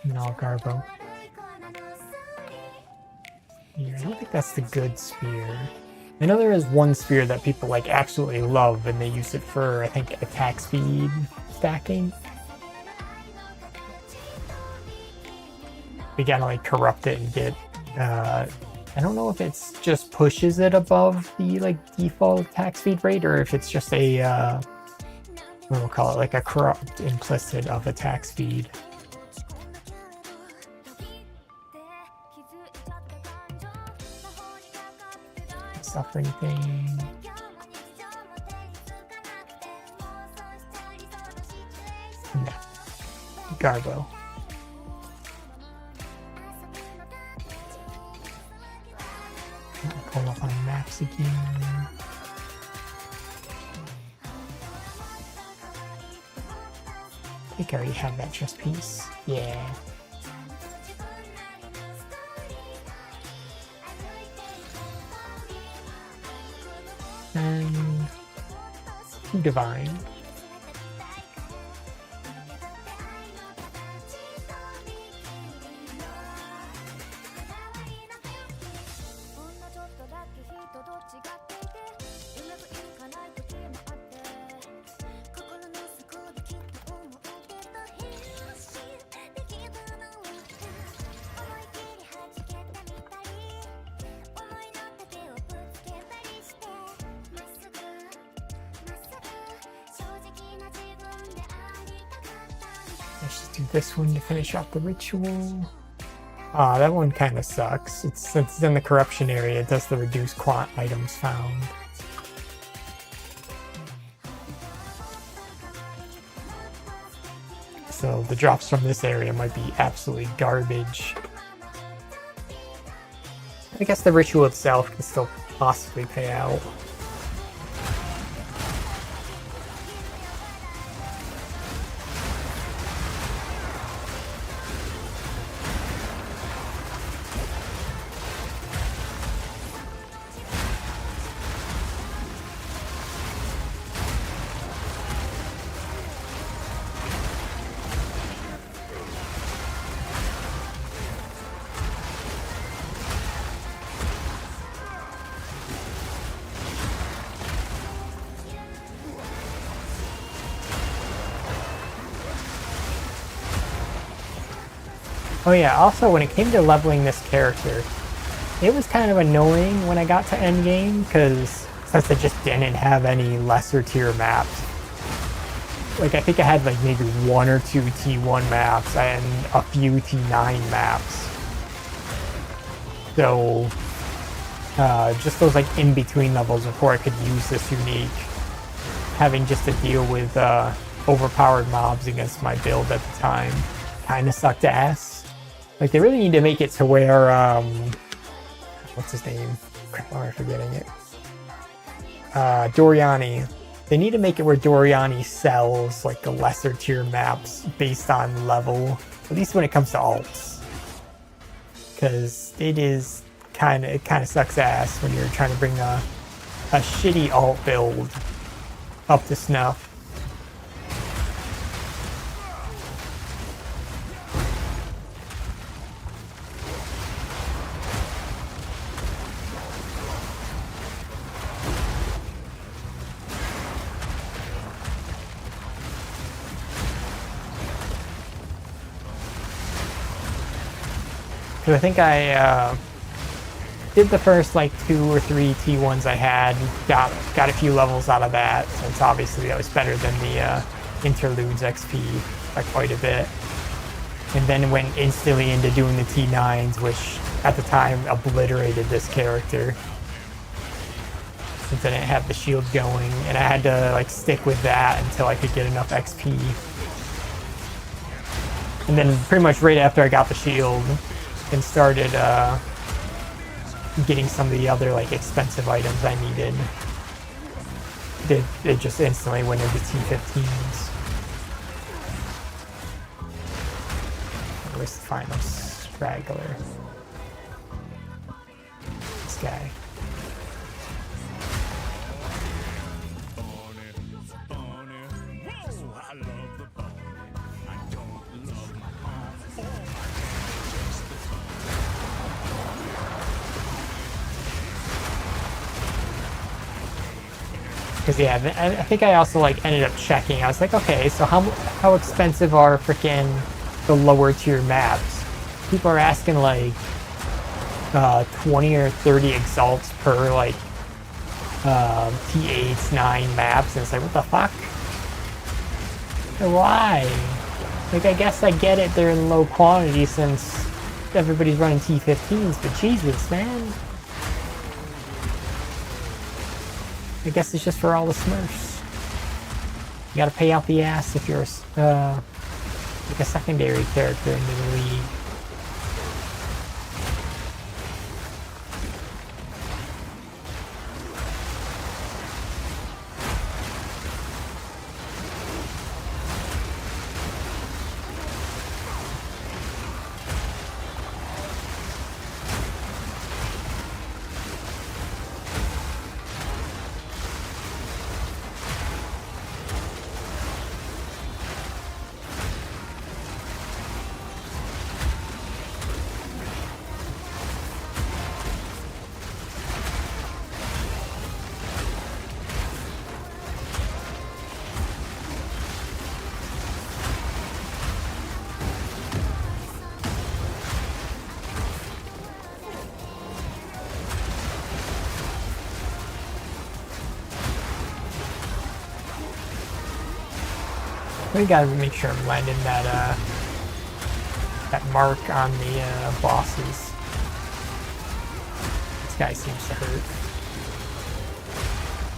No, Garbo. Yeah, I don't think that's the good spear. I know there is one spear that people like absolutely love, and they use it for, I think, attack speed stacking. We gotta like corrupt it and get. I don't know if it's just pushes it above the like default attack speed rate, or if it's just a what we'll call it, like a corrupt implicit of attack speed. Suffering thing. No. Garbo. Pull up on maps again. I think I already have that chest piece. Yeah. And Divine. Let's just do this one to finish off the ritual. Ah, that one kind of sucks. Since it's in the corruption area, it does the reduced quant items found. So the drops from this area might be absolutely garbage. I guess the ritual itself can still possibly pay out. Oh yeah, also when it came to leveling this character, it was kind of annoying when I got to endgame, because since I just didn't have any lesser tier maps. Like I think I had like maybe 1 or 2 T1 maps and a few T9 maps. So just those like in-between levels before I could use this unique. Having just to deal with overpowered mobs against my build at the time kind of sucked ass. Like they really need to make it to where what's his name? Crap, I'm forgetting it. Doriani. They need to make it where Doriani sells like the lesser tier maps based on level, at least when it comes to alts. Because it kind of sucks ass when you're trying to bring a shitty alt build up to snuff. Because I think I did the first like 2 or 3 T1s I had, got a few levels out of that, since obviously that was better than the Interludes XP by quite a bit. And then went instantly into doing the T9s, which at the time obliterated this character. Since I didn't have the shield going, and I had to like stick with that until I could get enough XP. And then pretty much right after I got the shield, and started getting some of the other like expensive items I needed. It just instantly went into T15s. Where's the final straggler? This guy. Because yeah, I think I also like ended up checking. I was like, okay, so how expensive are freaking the lower tier maps? People are asking like 20 or 30 exalts per like T8s 9 maps, and it's like, what the fuck? Why? Like, I guess I get it, they're in low quantity since everybody's running T15s, but Jesus, man. I guess it's just for all the smurfs. You gotta pay out the ass if you're like a secondary character into the league. We gotta make sure I'm landing that that mark on the bosses. This guy seems to hurt.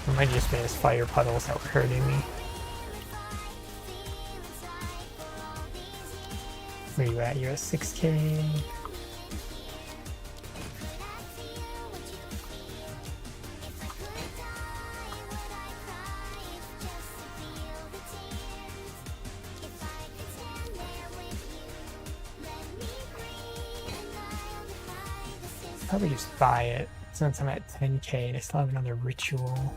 It might just be his fire puddles that were hurting me. Where you at? You're at 6K. Probably just buy it since I'm at 10K and I still have another ritual.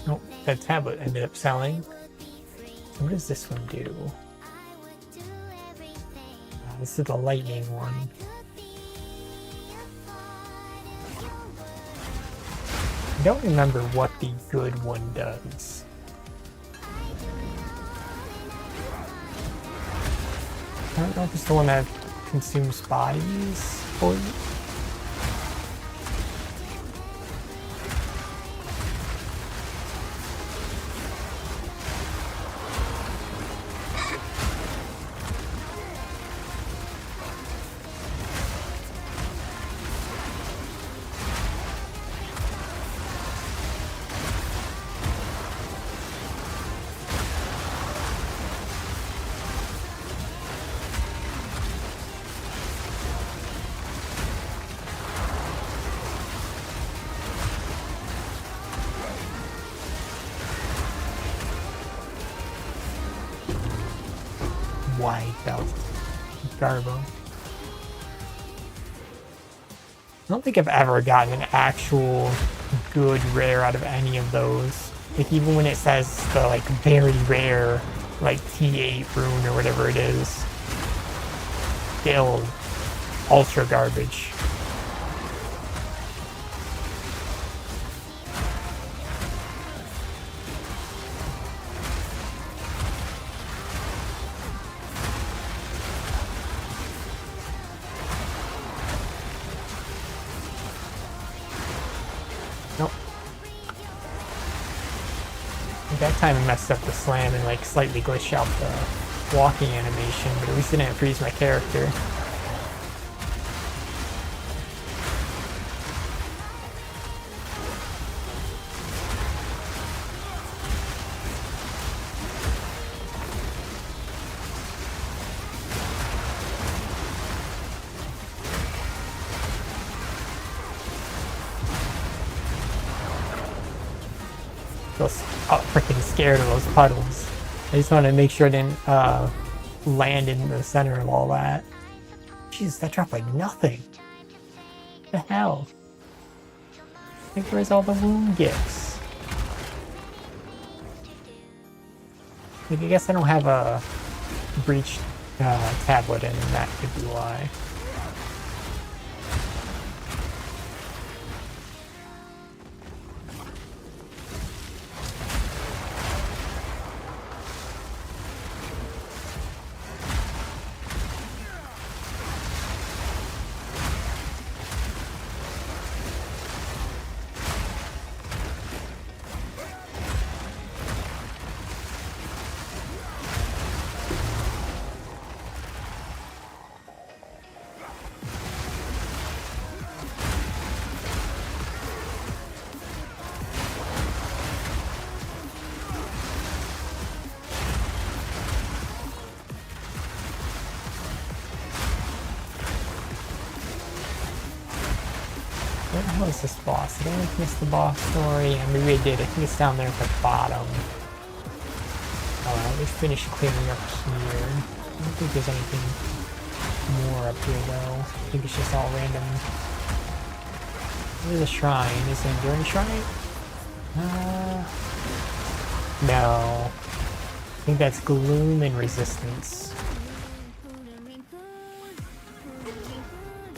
Nope, that tablet ended up selling. So what does this one do? This is the lightning one. I don't remember what the good one does. I don't know if it's the one that consumes bodies for you. Wide belt. Garbo. I don't think I've ever gotten an actual good rare out of any of those. Like even when it says the like very rare like T8 rune or whatever it is. Still ultra garbage. That time I messed up the slam and like slightly glitched out the walking animation, but at least it didn't freeze my character. Freaking scared of those puddles. I just wanted to make sure I didn't land in the center of all that. Jeez, that dropped like nothing. The hell? Like, where's all the wound gifts? Like, I guess I don't have a breach tablet in, and that could be why. Where the hell is this boss? Did I miss the boss story? Yeah, maybe I did. I think it's down there at the bottom. Oh, let me finish clearing up here. I don't think there's anything more up here though. I think it's just all random. There's a shrine. Is it an enduring shrine? No. I think that's gloom and resistance.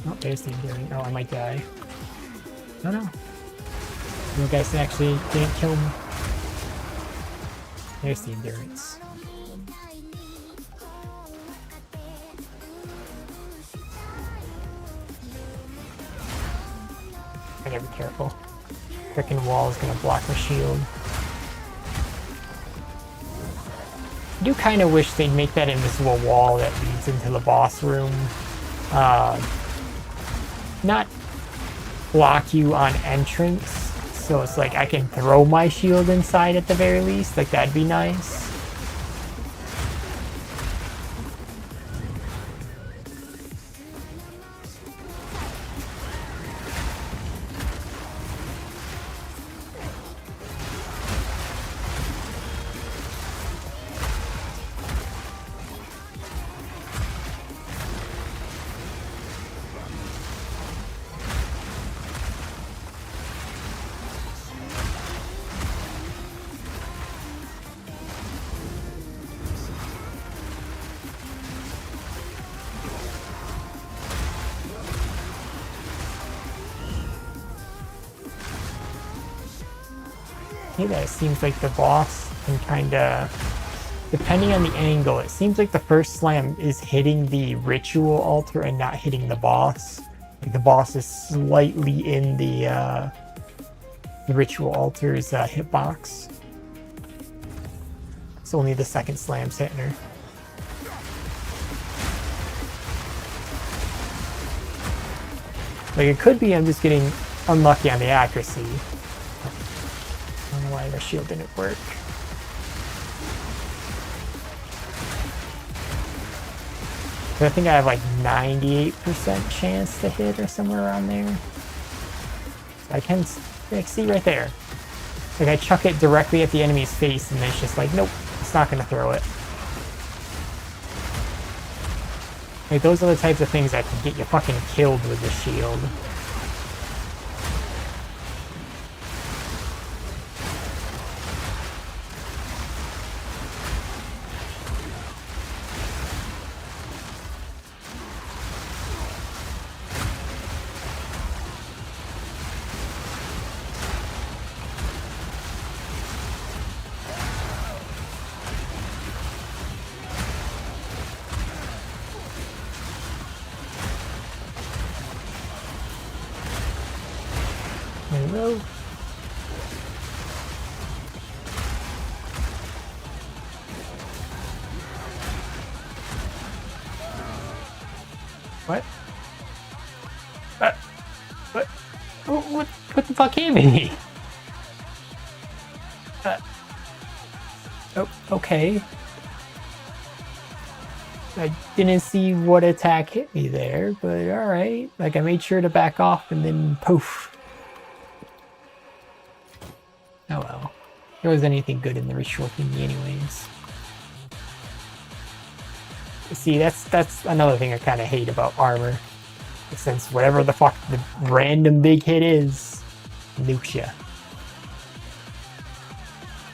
Oh, there's the enduring. Oh, I might die. No, no. You guys actually didn't kill me. There's the endurance. I gotta be careful. Frickin' wall is gonna block my shield. I do kind of wish they'd make that invisible wall that leads into the boss room. Not block you on entrance, so it's like I can throw my shield inside at the very least. Like, that'd be nice. Yeah, it seems like the boss can kinda, depending on the angle, it seems like the first slam is hitting the ritual altar and not hitting the boss. Like, the boss is slightly in the ritual altar's hitbox. It's only the second slam's hitting her. Like, it could be I'm just getting unlucky on the accuracy. I don't know why my shield didn't work. But I think I have like 98% chance to hit or somewhere around there. So I can see right there. Like, I chuck it directly at the enemy's face and it's just like, nope, it's not gonna throw it. Like, those are the types of things that can get you fucking killed with the shield. Hello. What? What? What the fuck hit me? Oh, okay. I didn't see what attack hit me there, but alright. Like, I made sure to back off and then poof. Oh well. There wasn't anything good in the ritual thingy anyways. See, that's another thing I kind of hate about armor. Since whatever the fuck the random big hit is, nukes ya.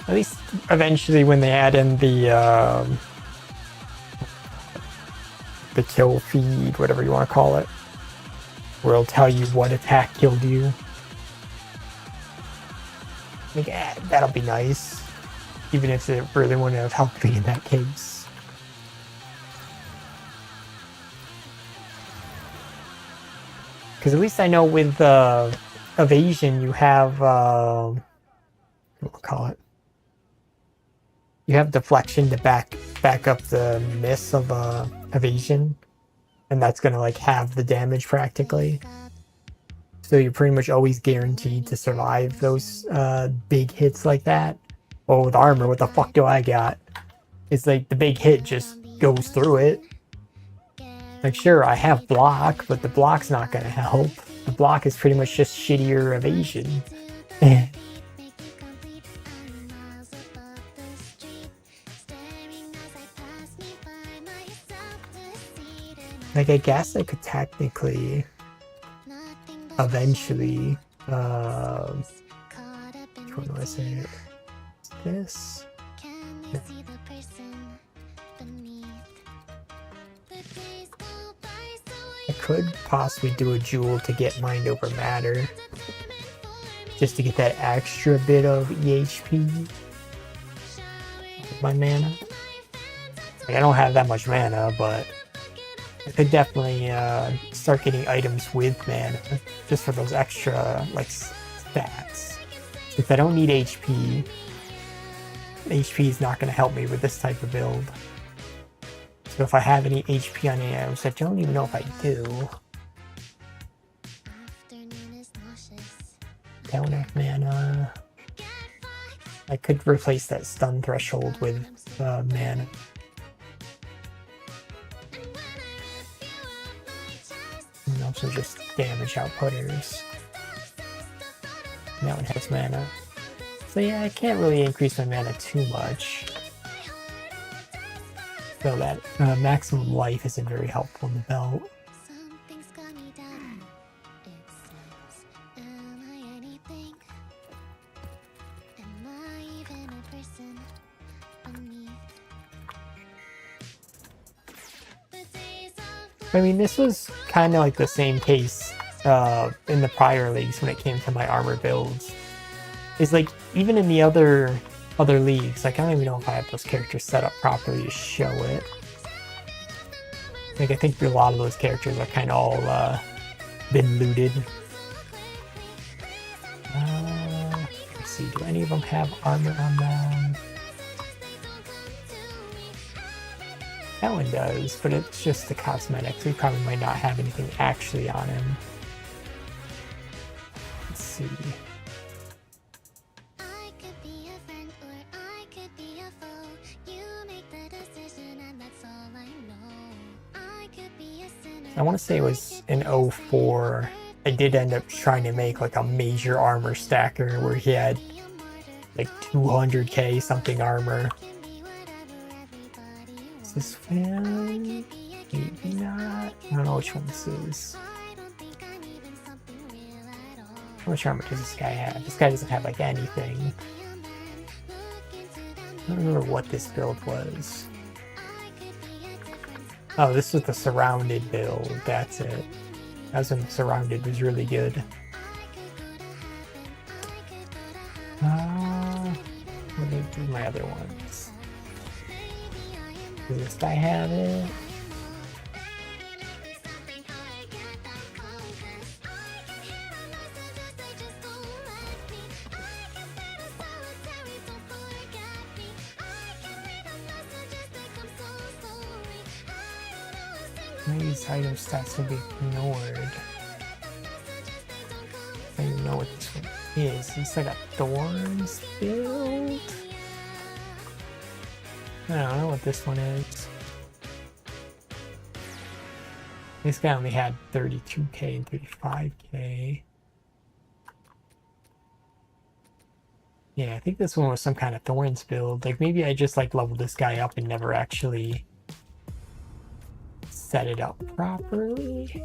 At least eventually when they add in the kill feed, whatever you want to call it, where it'll tell you what attack killed you. Like, that'll be nice, even if it really wouldn't have helped me in that case. Because at least I know with evasion, you have what we'll call it. You have deflection to back up the miss of evasion, and that's gonna like have the damage practically. So you're pretty much always guaranteed to survive those big hits like that. Well, with armor, what the fuck do I got? It's like the big hit just goes through it. Like, sure, I have block, but the block's not gonna help. The block is pretty much just shittier evasion. Like, I guess I could technically eventually which one do I say? This? Yeah. I could possibly do a jewel to get mind over matter, just to get that extra bit of EHP with my mana. Like, I don't have that much mana, but I could definitely start getting items with mana, just for those extra like stats. If I don't need HP, HP is not going to help me with this type of build. So if I have any HP on any items, I don't even know if I do. Don't have mana. I could replace that stun threshold with mana. And also just damage outputters. And that one has mana. So yeah, I can't really increase my mana too much. So that maximum life isn't very helpful in the belt. I mean, this was kind of like the same case in the prior leagues when it came to my armor builds. It's like, even in the other leagues, like, I don't even know if I have those characters set up properly to show it. Like, I think a lot of those characters are kind of all been looted. Let's see, do any of them have armor on them? That one does, but it's just the cosmetics. We probably might not have anything actually on him. Let's see. I want to say it was in 04. I did end up trying to make like a major armor stacker where he had like 200k something armor. Is this one? Maybe not. I don't know which one this is. How much armor does this guy have? This guy doesn't have like anything. I don't remember what this build was. Oh, this was the Surrounded build. That's it. That was when Surrounded was really good. Let me do my other ones. Does this guy have it? These item stats will be ignored. I don't even know what this one is. It's like a Thorns build? I don't know what this one is. This guy only had 32k and 35k. Yeah, I think this one was some kind of Thorns build. Like, maybe I just like leveled this guy up and never actually set it up properly.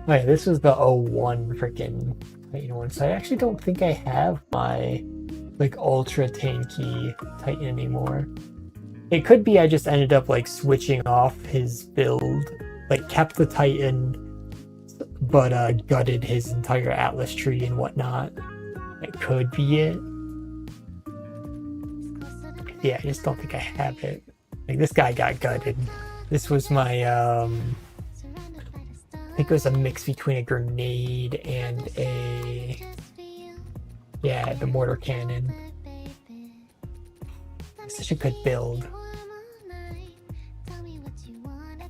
Oh yeah, this was the '01 freaking Titan one, so I actually don't think I have my like ultra tanky Titan anymore. It could be I just ended up like switching off his build, like kept the Titan, but gutted his entire Atlas tree and whatnot. It could be it. Yeah, I just don't think I have it. Like this guy got gutted. This was my I think it was a mix between a grenade and a the mortar cannon. It's such a good build. I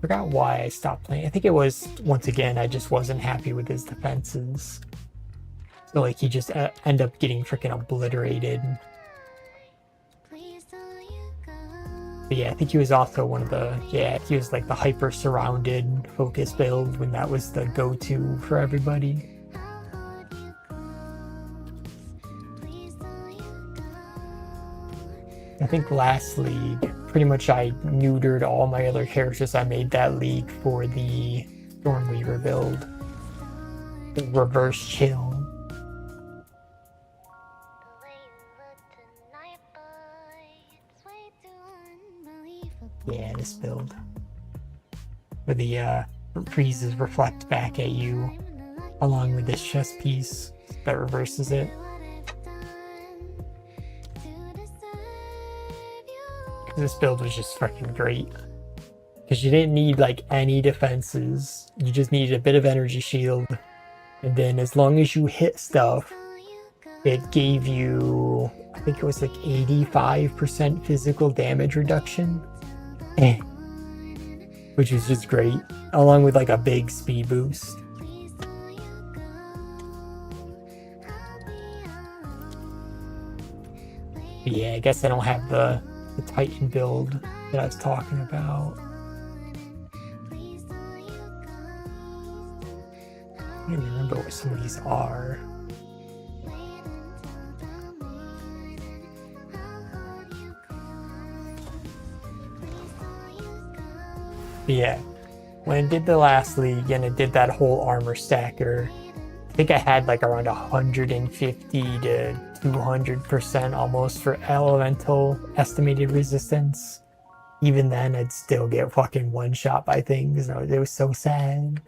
forgot why I stopped playing. I think it was once again I just wasn't happy with his defenses. So like he just end up getting freaking obliterated. But yeah, I think he was also one of the he was like the hyper surrounded focus build when that was the go-to for everybody. I think last league, pretty much I neutered all my other characters. I made that league for the Stormweaver build. The reverse chill. Yeah, this build. Where the freezes reflect back at you along with this chest piece that reverses it. This build was just freaking great. Because you didn't need like any defenses. You just needed a bit of energy shield. And then as long as you hit stuff, it gave you, I think it was like 85% physical damage reduction. Which was just great. Along with like a big speed boost. But yeah, I guess I don't have the Titan build that I was talking about. I don't even remember what some of these are. But yeah, when I did the last league and I did that whole armor stacker, I think I had like around 150 to 200% almost for elemental estimated resistance. Even then, I'd still get fucking one shot by things. It was so sad.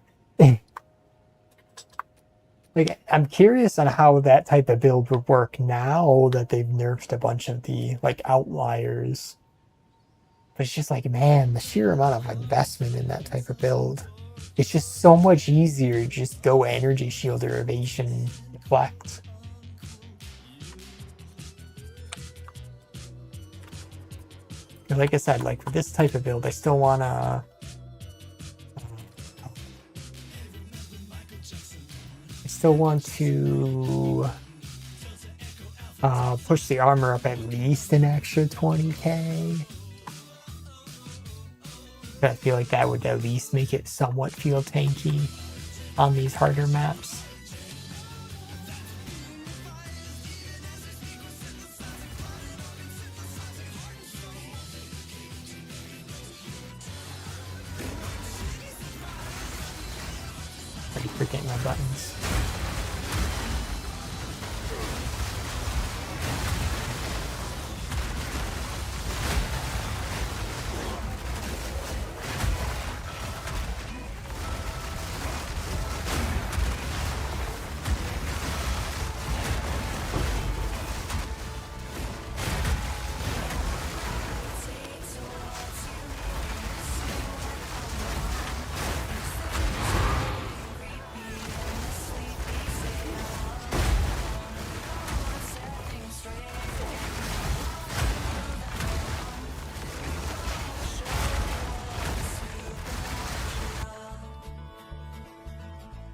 Like, I'm curious on how that type of build would work now that they've nerfed a bunch of the like outliers. But it's just like, man, the sheer amount of investment in that type of build. It's just so much easier to just go energy shield or evasion deflect. And like I said, like for this type of build, I still wanna want to push the armor up at least an extra 20k. I feel like that would at least make it somewhat feel tanky on these harder maps. Already forgetting my buttons.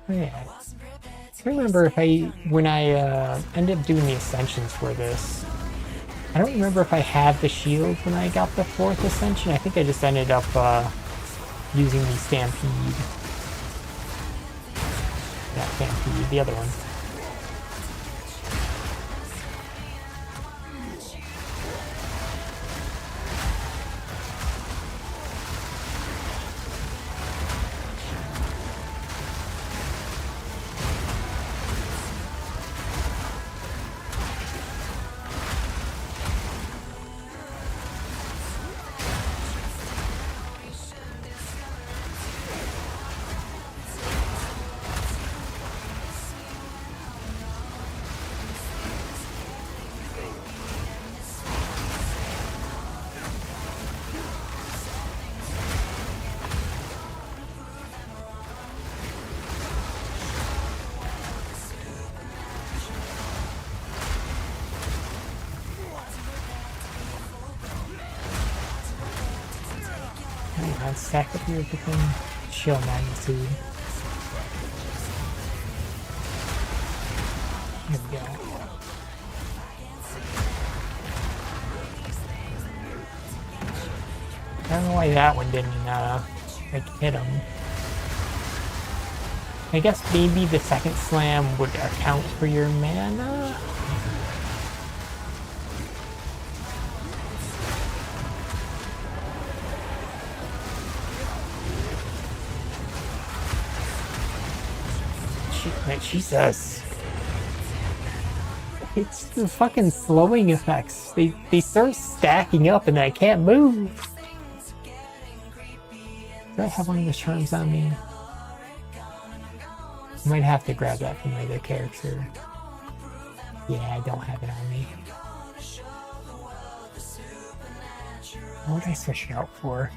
Yeah. I remember when I ended up doing the ascensions for this, I don't remember if I had the shield when I got the 4th ascension. I think I just ended up using the Stampede. Not Stampede, the other one. on, stack up your freaking chill magnitude. Here we go. I don't know why that one didn't like hit him. I guess maybe the second slam would account for your mana? Jesus. It's the fucking slowing effects. They start stacking up and I can't move. Do I have one of the charms on me? I might have to grab that from my other character. Yeah, I don't have it on me. What would I switch it out for?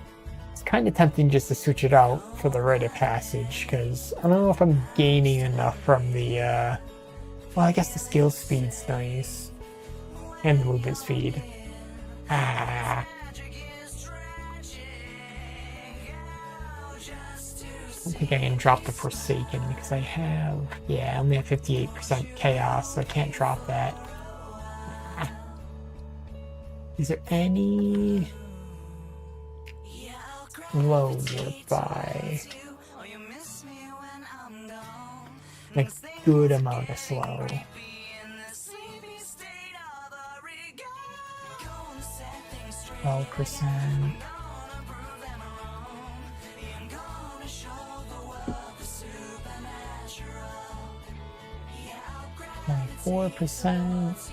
It's kind of tempting just to switch it out for the rite of passage, because I don't know if I'm gaining enough from the, well, I guess the skill speed's nice. And the movement speed. Ah. I don't think I can drop the Forsaken because I have, yeah, I only have 58% Chaos, so I can't drop that. Is there any low nearby? Like, good amount of slow. 12%. 4%.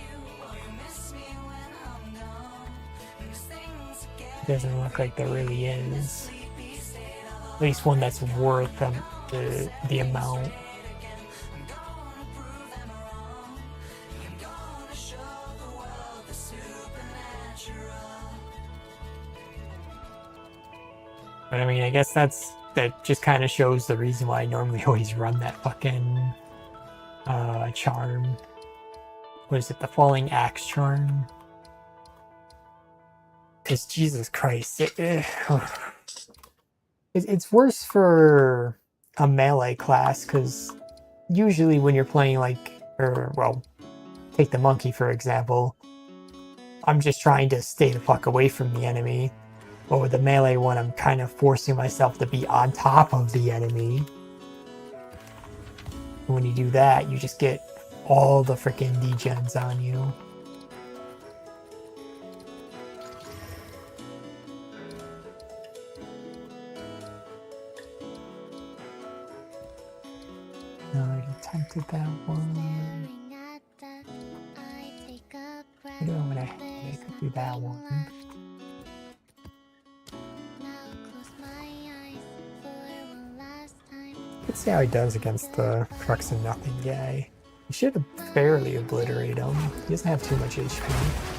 Doesn't look like there really is. At least one that's worth the amount. But I mean, I guess that just kind of shows the reason why I normally always run that fucking charm. What is it? The Falling Axe charm? Because Jesus Christ, it's worse for a melee class, because usually when you're playing like, or well, take the monkey for example, I'm just trying to stay the fuck away from the enemy. But with the melee one, I'm kind of forcing myself to be on top of the enemy. And when you do that, you just get all the freaking degens on you. I already attempted that one. I don't know when I could do that one. Let's see how he does against the Crux and Nothing guy. You should have fairly obliterate him. He doesn't have too much HP.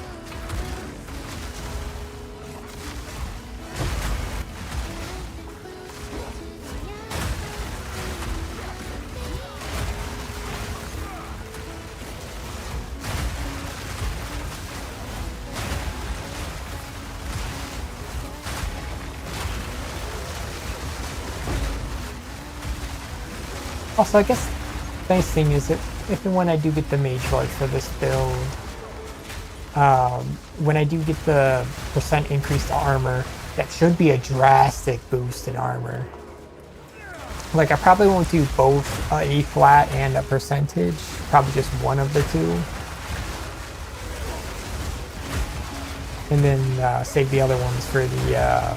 Also, I guess the nice thing is that if and when I do get the Mage Blood for this build, when I do get the % increased armor, that should be a drastic boost in armor. Like, I probably won't do both a flat and a percentage, probably just one of the two. And then save the other ones for the, I'll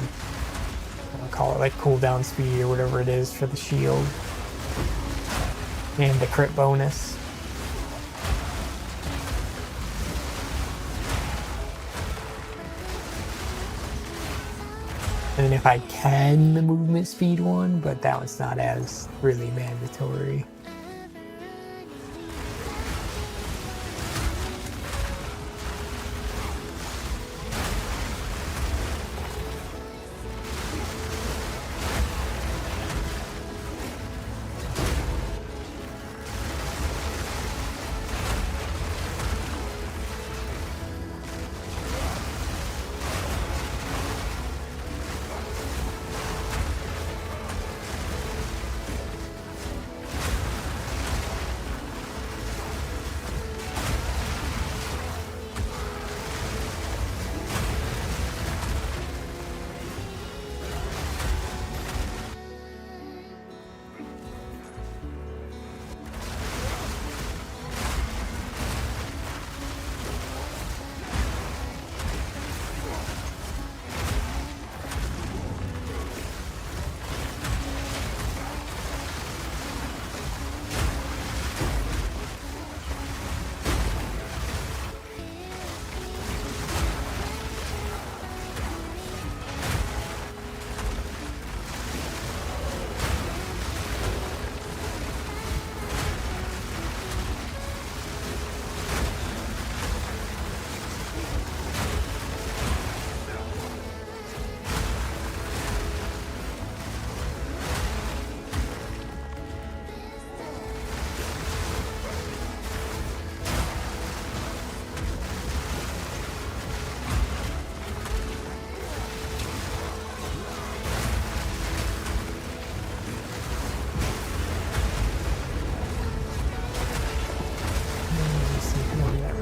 call it like cooldown speed or whatever it is for the shield. And the crit bonus. And then if I can, the movement speed one, but that one's not as really mandatory.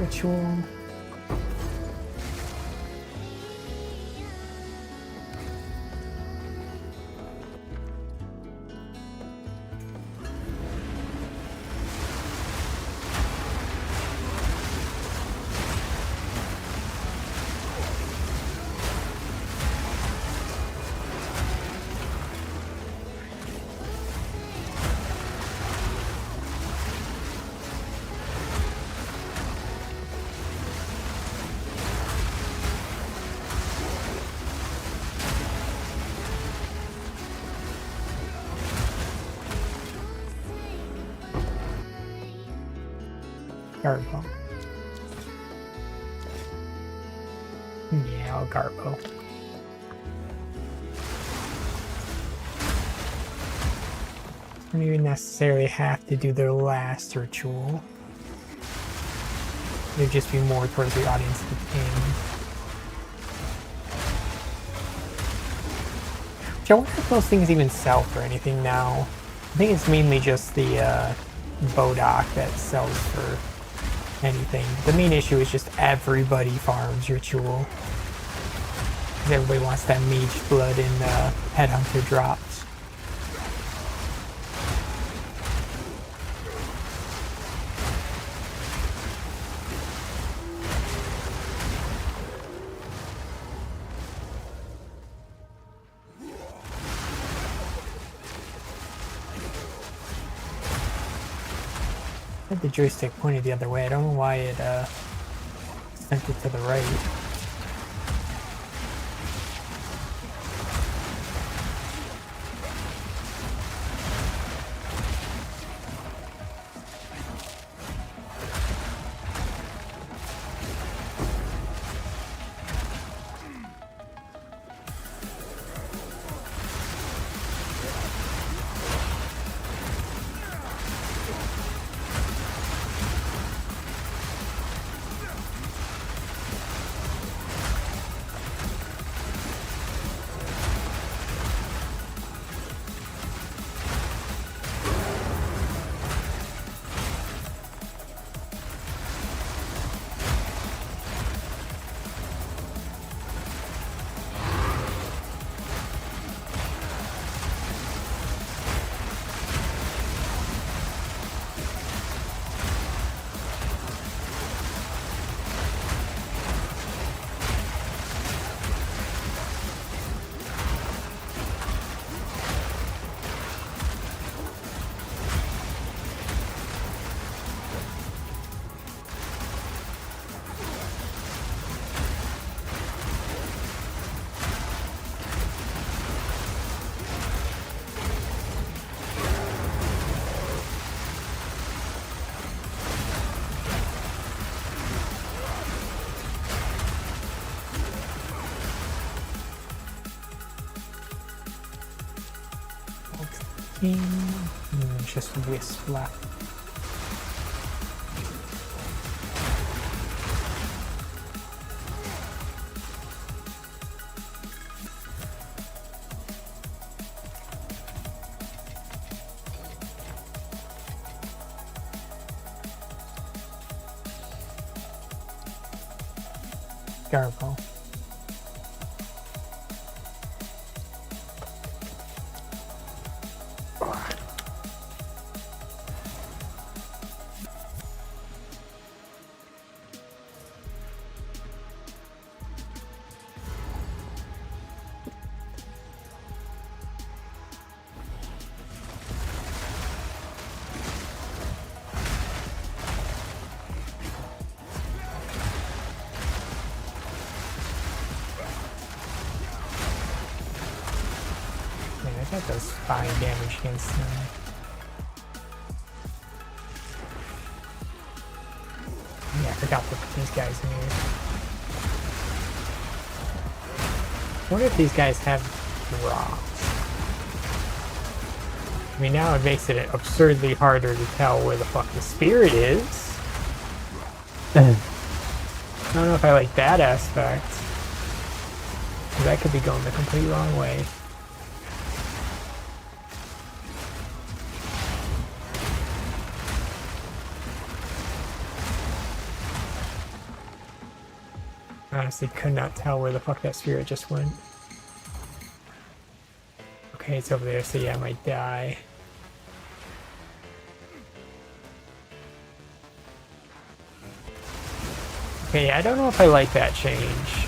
ritual. Garbo. Yeah, I'll Garbo. Don't even necessarily have to do their last ritual. It'd just be more towards the audience of the king. Which I wonder if those things even sell for anything now. I think it's mainly just the Bodoc that sells for anything. The main issue is just everybody farms ritual. Because everybody wants that mage blood and headhunter drops. I had the joystick pointed the other way. I don't know why it sent it to the right. Just Wisp left. Garbo. That does fine damage against them. Yeah, I forgot to put these guys in here. I wonder if these guys have drops. I mean, now it makes it absurdly harder to tell where the fuck the spirit is. I don't know if I like that aspect. That could be going the complete wrong way. Honestly could not tell where the fuck that spirit just went. Okay, it's over there, so yeah, I might die. Okay, I don't know if I like that change.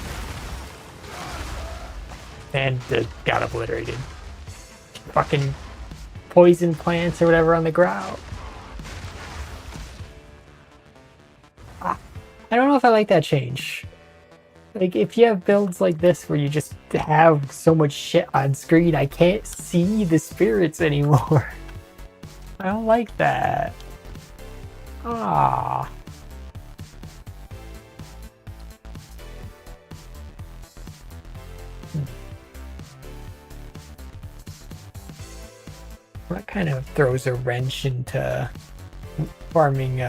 And got obliterated. Fucking poison plants or whatever on the ground. I don't know if I like that change. Like, if you have builds like this where you just have so much shit on screen, I can't see the spirits anymore. I don't like that. Ah. That kind of throws a wrench into farming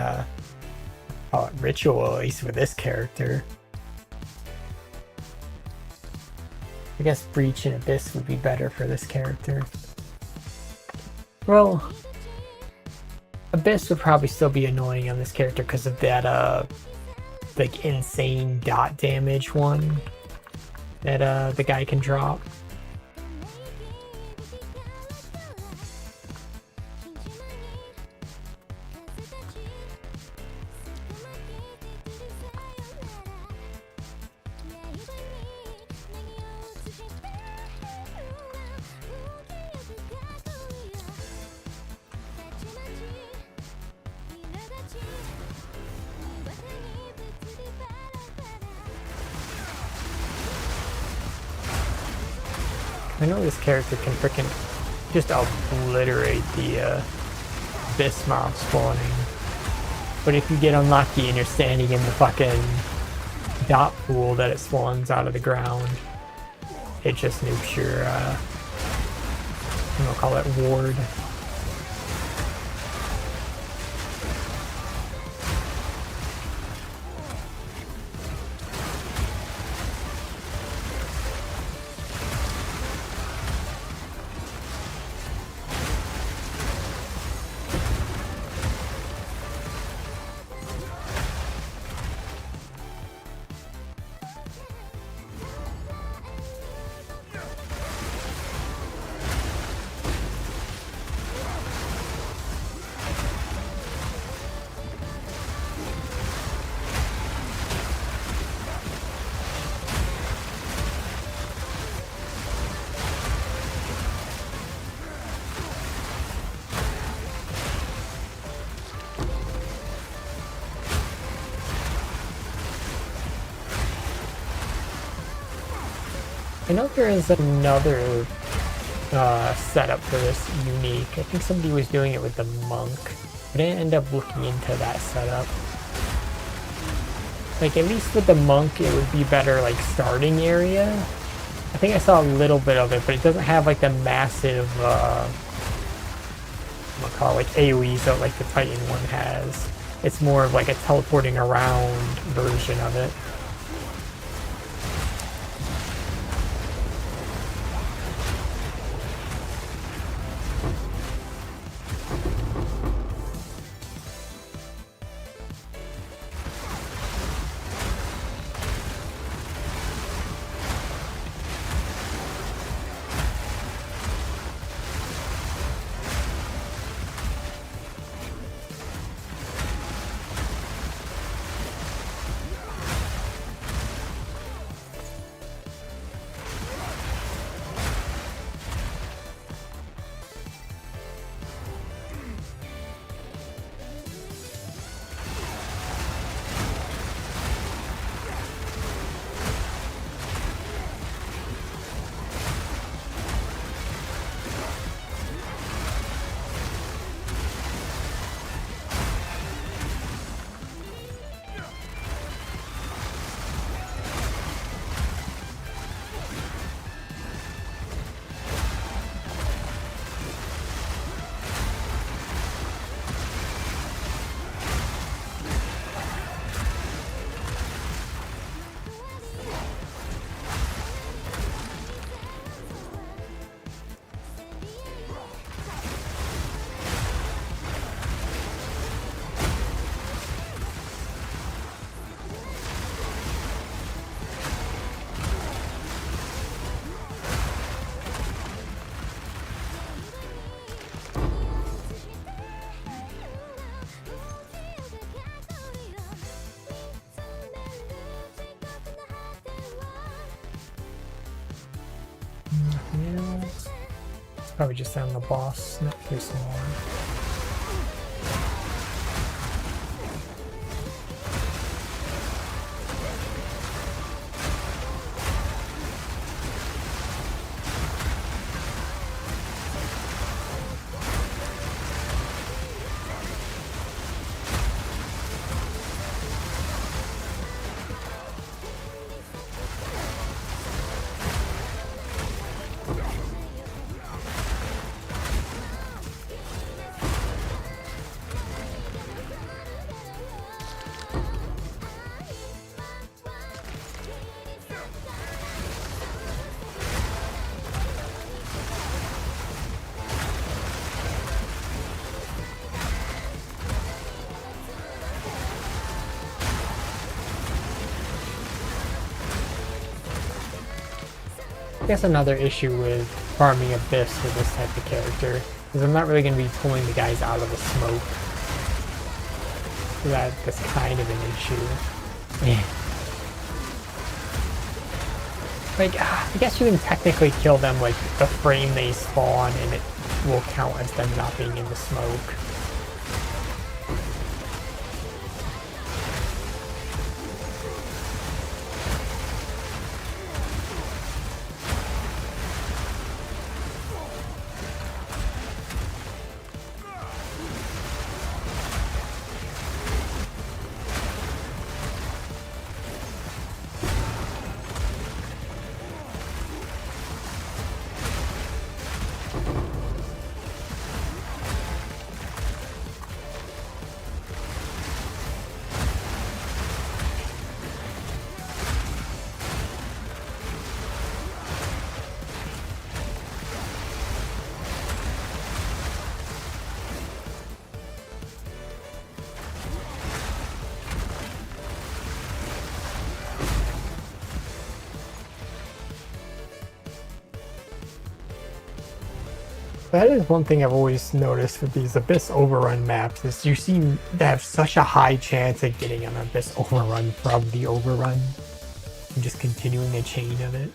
ritual, at least with this character. I guess Breach and Abyss would be better for this character. Well, Abyss would probably still be annoying on this character because of that like insane dot damage one that the guy can drop. I know this character can frickin' just obliterate the Abyss mob spawning. But if you get unlucky and you're standing in the fucking dot pool that it spawns out of the ground, it just nukes your, I'm gonna call it ward. I know there is another setup for this unique. I think somebody was doing it with the monk. I didn't end up looking into that setup. Like, at least with the monk, it would be better, like, starting area. I think I saw a little bit of it, but it doesn't have, like, the massive, I'm gonna call it, like, AoEs that, like, the Titan one has. It's more of, like, a teleporting around version of it. Probably just on the boss, not too small. I guess another issue with farming Abyss with this type of character is I'm not really going to be pulling the guys out of the smoke. So that's kind of an issue. Yeah. Like, I guess you can technically kill them like the frame they spawn and it will count as them not being in the smoke. That is one thing I've always noticed with these Abyss Overrun maps is you seem to have such a high chance of getting an Abyss Overrun from the Overrun and just continuing a chain of it.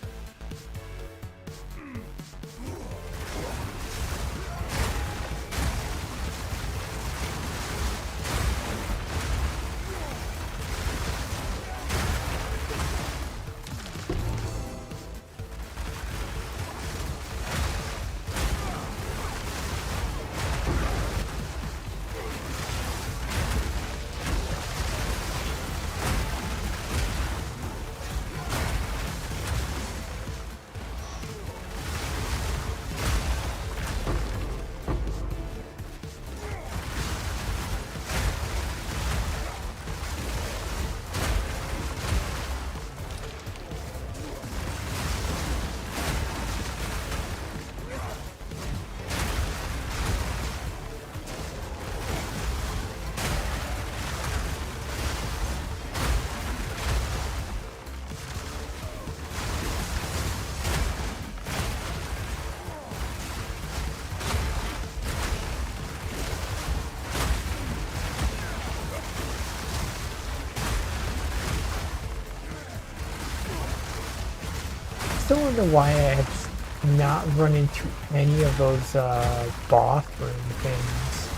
I still wonder why I have not run into any of those bathroom things.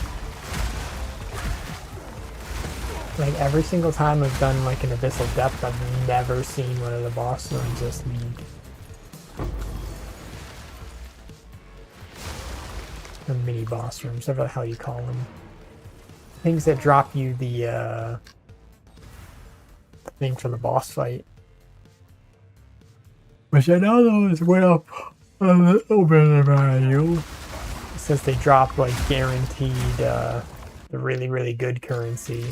Like every single time I've done like an Abyssal Depth, I've never seen one of the boss rooms this league. Or mini boss rooms, whatever the hell you call them. Things that drop you the thing for the boss fight. Which I know those went up a little bit of value. It says they drop like guaranteed the really, really good currency.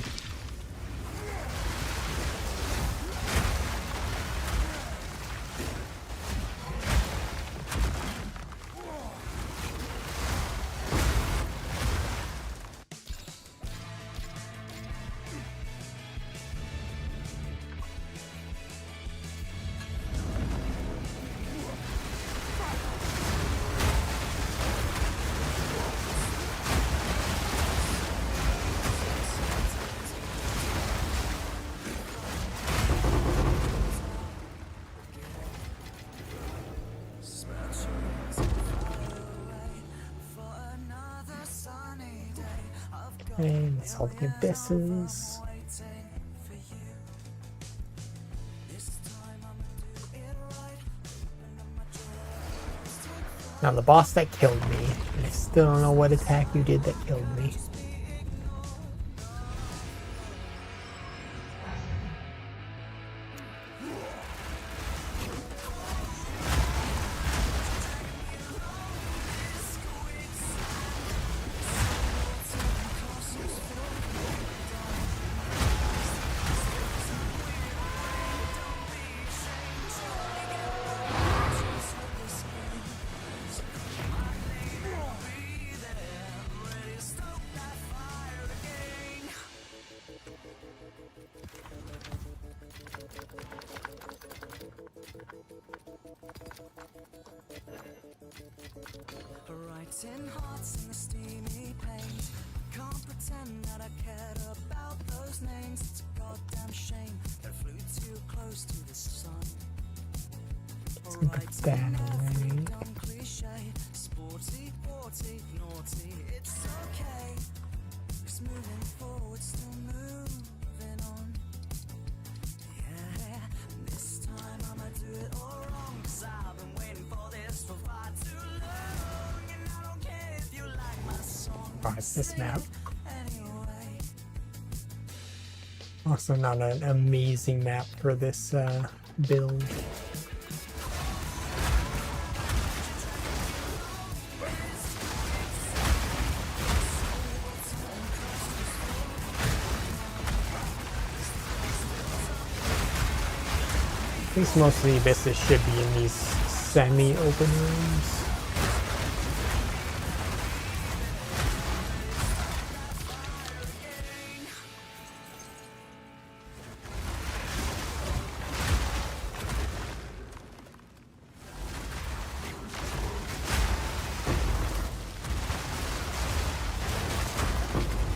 And it's all the abysses. Now the boss that killed me, I still don't know what attack you did that killed me. Writing hearts in the steamy paint. Can't pretend that I cared about those names. It's a goddamn shame that I flew too close to the sun. Writing every dumb cliche. Sporty, sporty, naughty. It's okay. It's moving forward, still moving on. Yeah, this time I'ma do it all wrong. 'Cause I've been waiting for this for far too long. And I don't care if you like my song. Oh, it's this map. Anyway, Also not an amazing map for this build. I think most of the abysses should be in these semi-open rooms.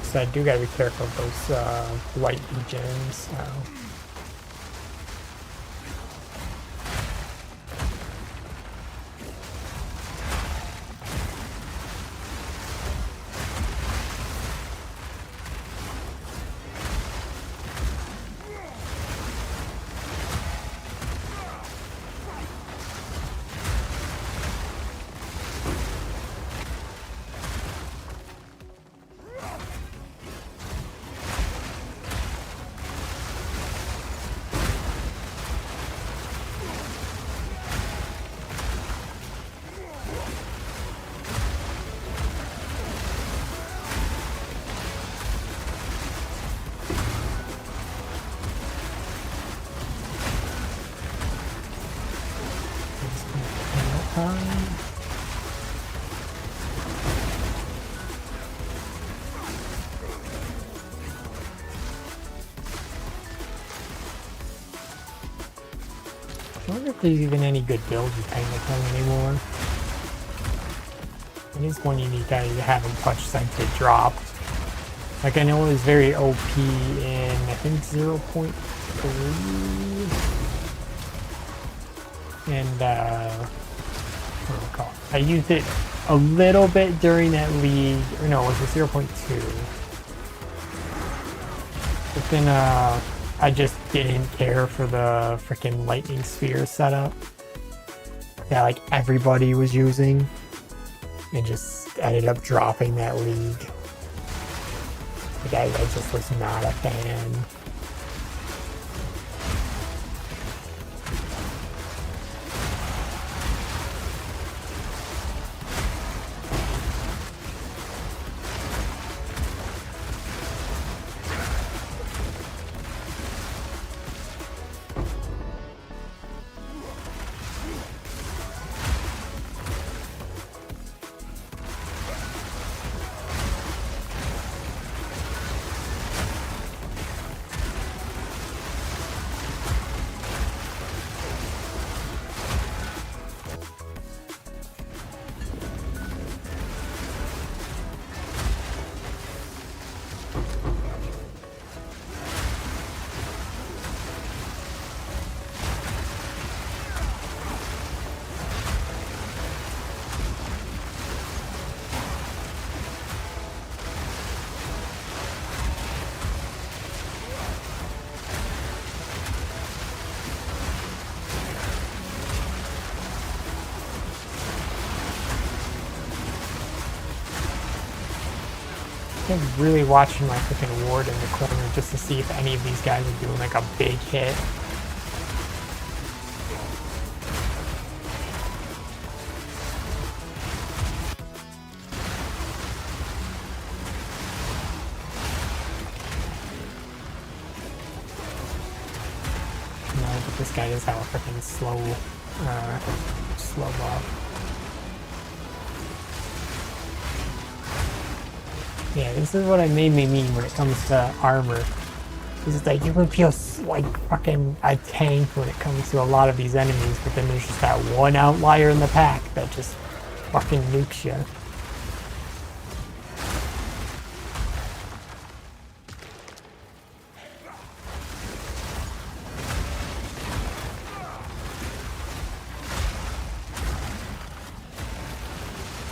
So I do gotta be careful of those white gems. I wonder if there's even any good builds with Technicon anymore. It is one unique guy you haven't touched since it dropped. Like I know it was very OP in I think 0.3. And what do I call it? I used it a little bit during that league. Or no, it was a 0.2. But then I just didn't care for the freaking lightning sphere setup that like everybody was using, and just ended up dropping that league. Like I just was not a fan. I'm really watching my freaking ward in the corner just to see if any of these guys are doing like a big hit. No, but this guy does have a freaking slow buff. Yeah, this is what I made me mean when it comes to armor. It's like you can feel like fucking a tank when it comes to a lot of these enemies, but then there's just that one outlier in the pack that just fucking nukes you.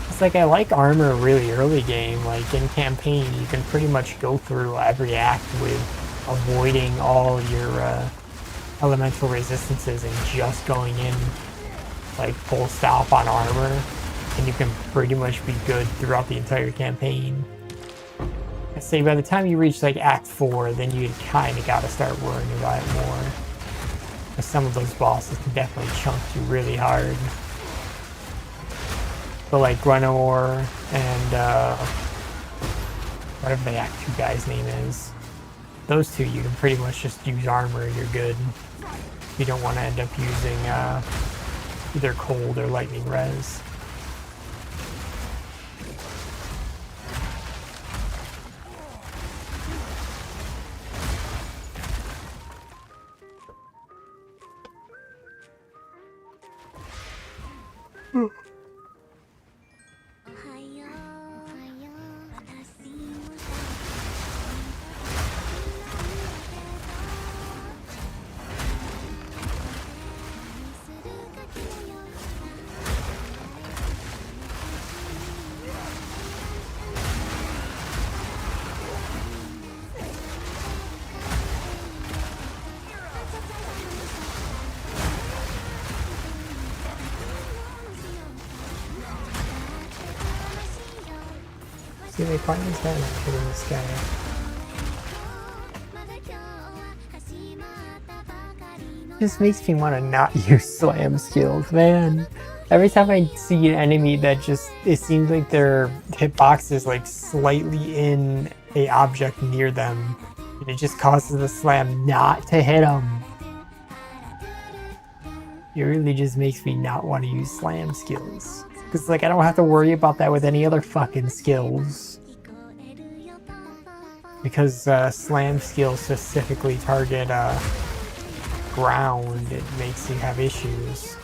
It's like I like armor really early game, like in campaign you can pretty much go through every act with avoiding all your elemental resistances and just going in like full stop on armor, and you can pretty much be good throughout the entire campaign. I say by the time you reach like Act 4, then you kind of got to start worrying about it more. Because some of those bosses can definitely chunk you really hard. But like Grunor and whatever the Act 2 guy's name is, those two you can pretty much just use armor and you're good. You don't want to end up using either cold or lightning res. See, they finally started hitting this guy. Just makes me want to not use slam skills, man. Every time I see an enemy that just, it seems like their hitbox is like slightly in a object near them, and it just causes the slam not to hit them. It really just makes me not want to use slam skills. Because like I don't have to worry about that with any other fucking skills. Because slam skills specifically target ground, it makes you have issues.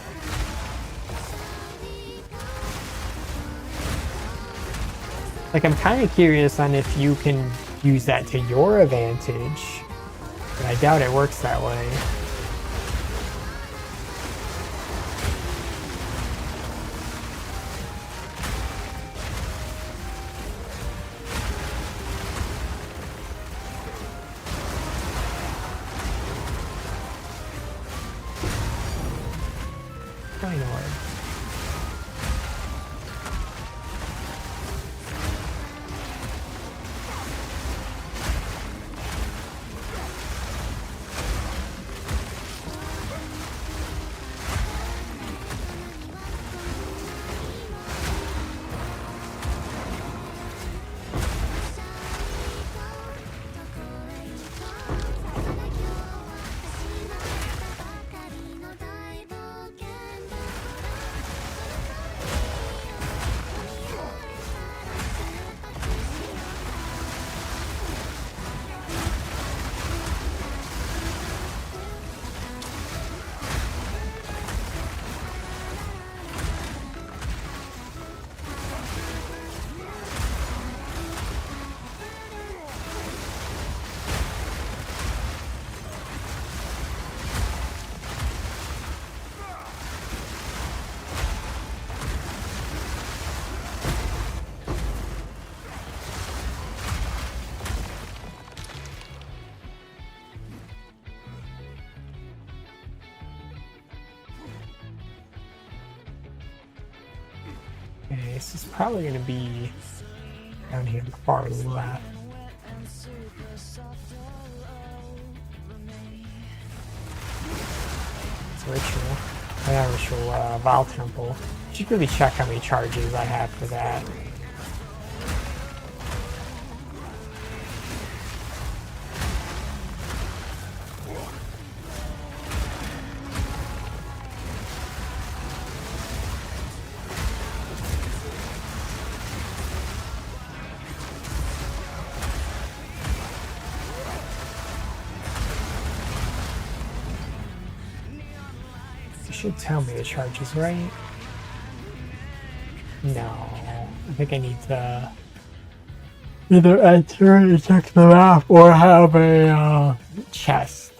Like I'm kind of curious on if you can use that to your advantage, but I doubt it works that way. Okay, this is probably going to be down here in the far left. It's a ritual. I got a ritual Val Temple. Should really check how many charges I have for that. Should tell me the charges, right? No, I think I need to either enter and check the map or have a chest,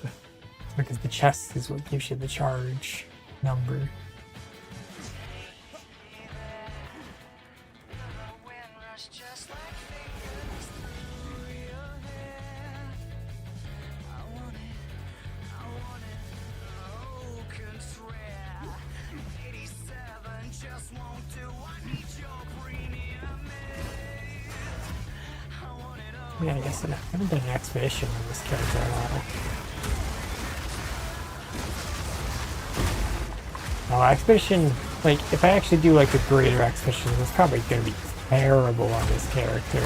because the chest is what gives you the charge number. Yeah, I guess I haven't done an expedition on this character at all. Oh, expedition, like, if I actually do like a greater expedition, it's probably going to be terrible on this character.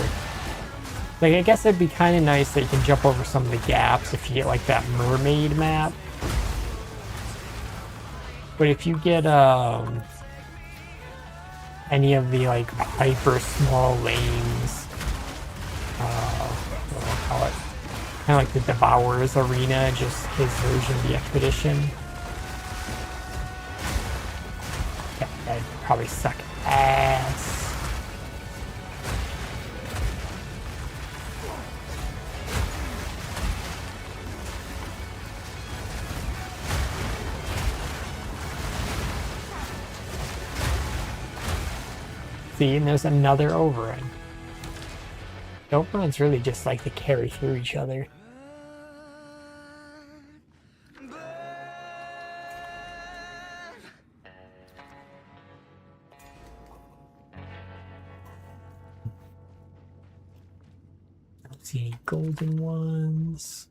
Like, I guess it'd be kind of nice that you can jump over some of the gaps if you get like that mermaid map. But if you get any of the like hyper small lanes, what do I call it? Kind of like the Devourer's Arena, just his version of the expedition. Yeah, that'd probably suck ass. See, and there's another overrun. The overruns really just like to carry through each other. I don't see any golden ones.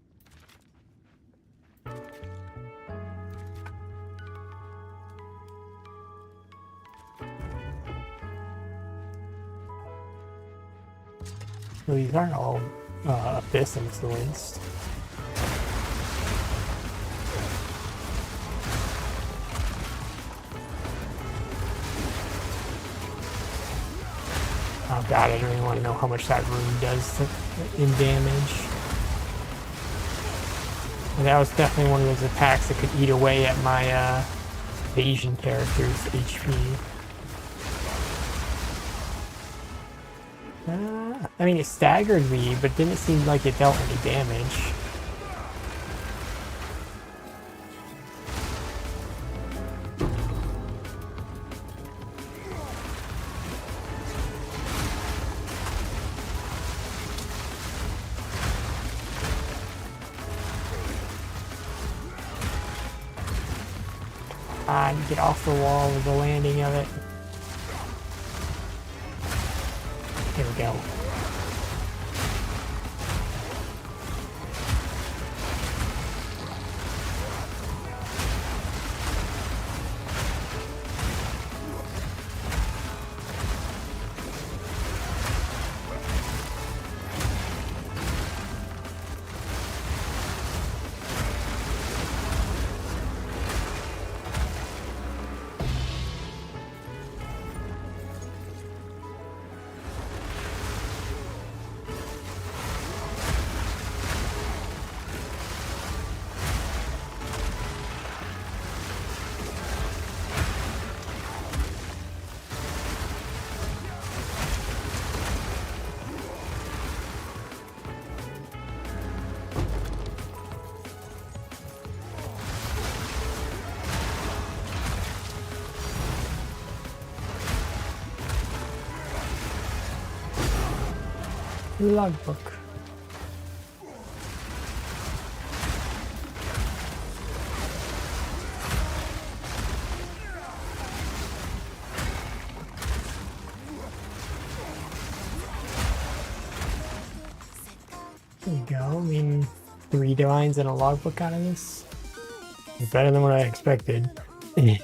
Well, these aren't all Abyss influenced. Oh god, I don't even want to know how much that rune does in damage. And that was definitely one of those attacks that could eat away at my Asian character's HP. I mean, it staggered me, but didn't seem like it dealt any damage. Get off the wall with the landing of it. Here we go. Logbook. There you go. I mean, 3 divines and a logbook out of this. It's better than what I expected. Like,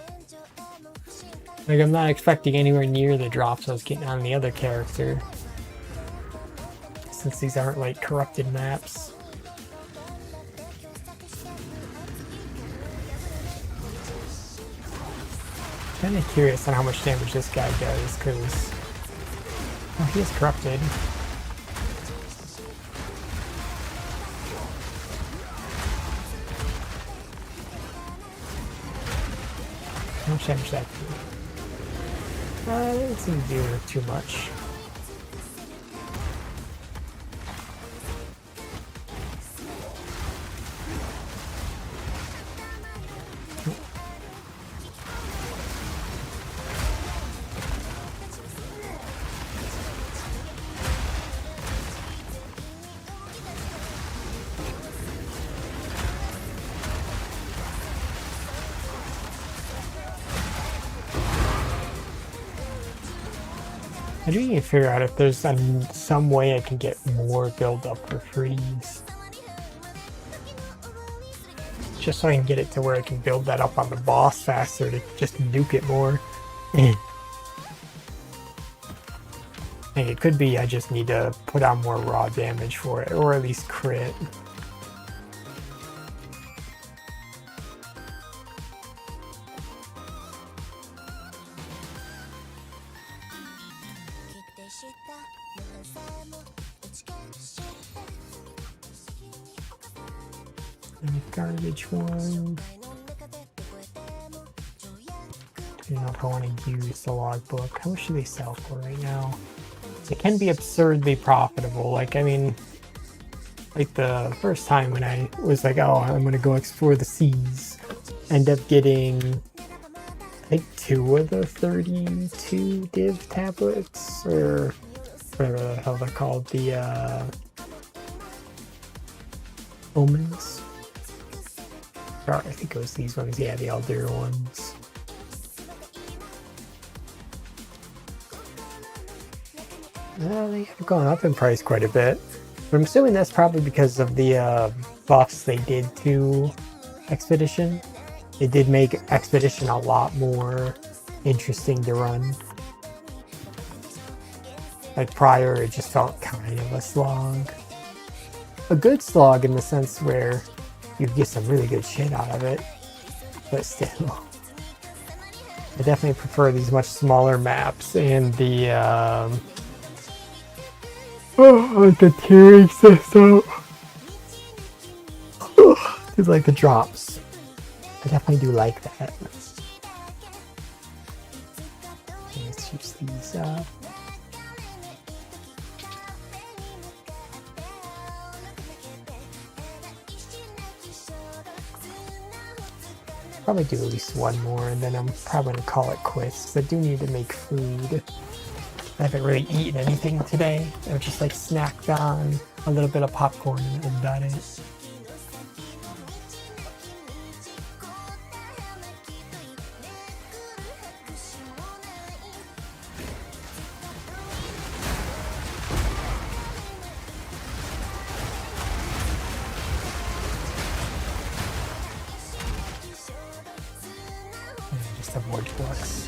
I'm not expecting anywhere near the drops I was getting on the other character. Since these aren't like corrupted maps. Kind of curious on how much damage this guy does, because he is corrupted. How much damage that do? It doesn't seem to do too much. I do need to figure out if there's some way I can get more build up for freeze. Just so I can get it to where I can build that up on the boss faster to just nuke it more. And it could be I just need to put on more raw damage for it, or at least crit. Garbage one. I don't know if I want to use the logbook. How much do they sell for right now? It can be absurdly profitable. Like, I mean, like the first time when I was like, oh, I'm going to go explore the seas, end up getting, I think, 2 of the 32 div tablets, or whatever the hell they're called, the omens. Or I think it was these ones, yeah, the Elder ones. They have gone up in price quite a bit. But I'm assuming that's probably because of the buffs they did to Expedition. It did make Expedition a lot more interesting to run. Like prior, it just felt kind of a slog. A good slog in the sense where you get some really good shit out of it, but still. I definitely prefer these much smaller maps and the the tiering system. It's like the drops. I definitely do like that. Okay, let's use these up. Probably do at least one more, and then I'm probably gonna call it quits, because I do need to make food. I haven't really eaten anything today. I've just like snacked on a little bit of popcorn and about it. Just avoid flux.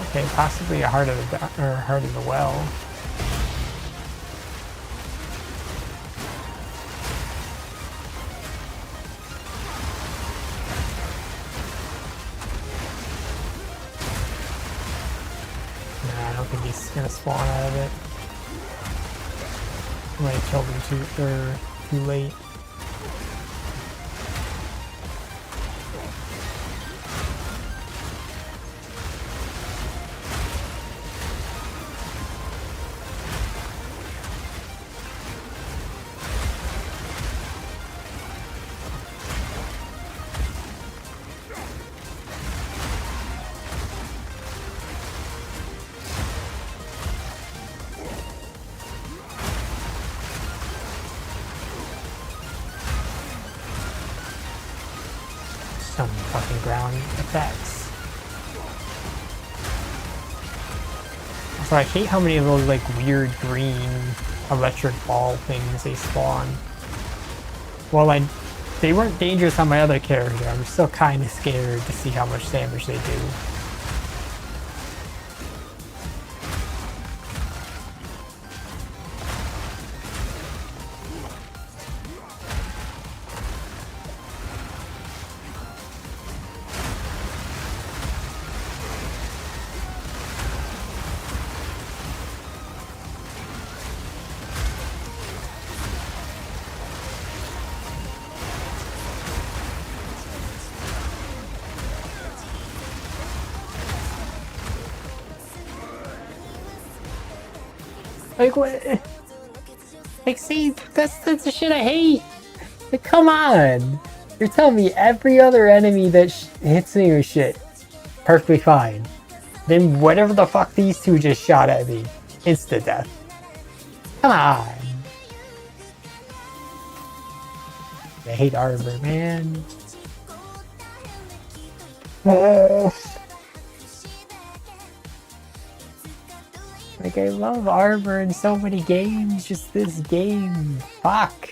Okay, possibly a heart of the well. Nah, I don't think he's gonna spawn out of it. I might have killed him too late. some fucking ground effects. So I hate how many of those like weird green electric ball things they spawn. Well, they weren't dangerous on my other character. I'm still kind of scared to see how much damage they do. Like what? Like see, that's the shit I hate. Like come on, you're telling me every other enemy that hits me with shit perfectly fine. Then whatever the fuck these two just shot at me, insta death. Come on. I hate armor, man. Like, I love armor in so many games, just this game. Fuck.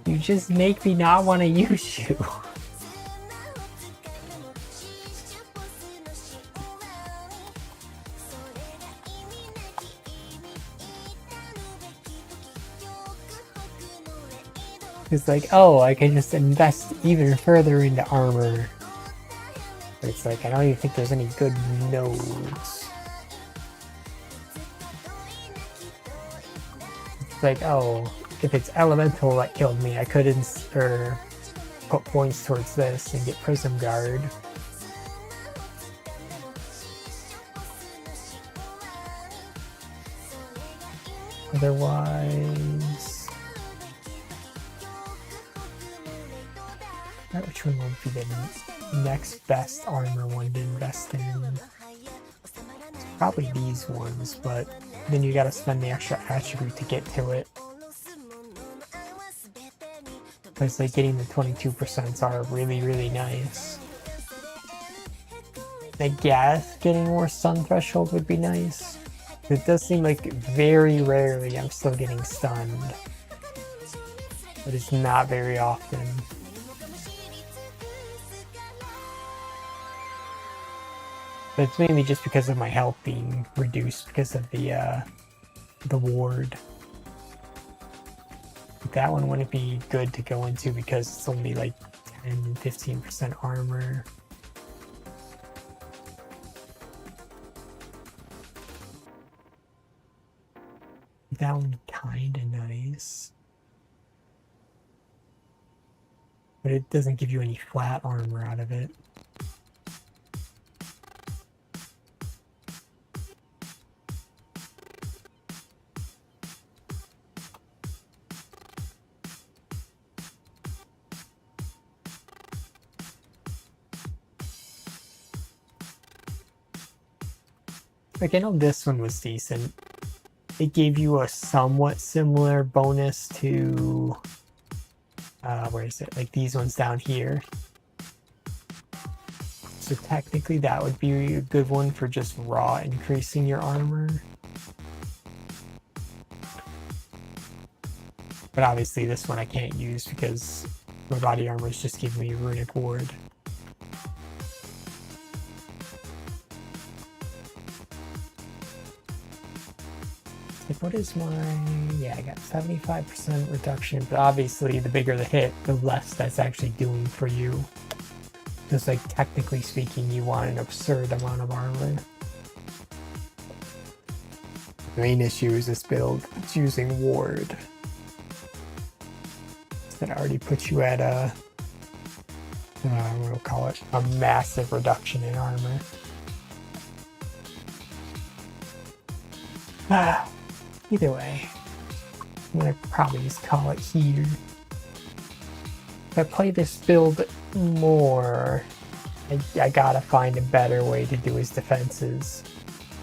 You just make me not want to use you. It's like, oh, I can just invest even further into armor. But it's like, I don't even think there's any good nodes. It's like, oh, if it's elemental that killed me, I could put points towards this and get Prism Guard. Otherwise, which one would be the next best armor one to invest in? It's probably these ones, but then you gotta spend the extra attribute to get to it. Because like getting the 22% are really, really nice. I guess getting more stun threshold would be nice. It does seem like very rarely I'm still getting stunned. But it's not very often. But it's mainly just because of my health being reduced because of the ward. But that one wouldn't be good to go into because it's only like 10 and 15% armor. That one kinda nice. But it doesn't give you any flat armor out of it. Like, I know this one was decent. It gave you a somewhat similar bonus to, where is it? Like these ones down here. So technically that would be a good one for just raw increasing your armor. But obviously this one I can't use because my body armor is just giving me runic ward. Like, what is my... Yeah, I got 75% reduction, but obviously the bigger the hit, the less that's actually doing for you. Just like, technically speaking, you want an absurd amount of armor. The main issue is this build. It's using ward. That already puts you at a... I'm gonna call it a massive reduction in armor. Either way, I'm gonna probably just call it here. If I play this build more, I gotta find a better way to do his defenses.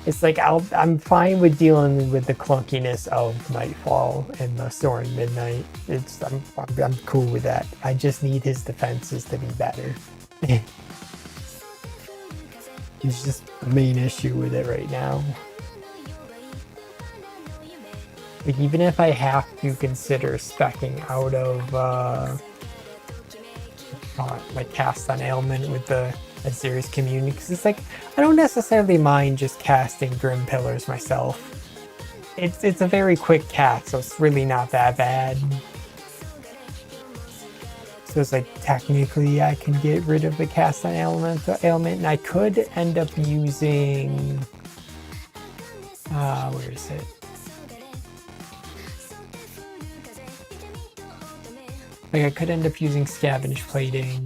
It's like I'm fine with dealing with the clunkiness of Nightfall and the Soaring Midnight. I'm cool with that. I just need his defenses to be better. It's just the main issue with it right now. Like, even if I have to consider specking out of like cast on ailment with the Aziri's community, because it's like I don't necessarily mind just casting Grim Pillars myself. It's a very quick cast, so it's really not that bad. So it's like technically I can get rid of the cast on ailment, and I could end up using where is it? Like I could end up using Scavenge Plating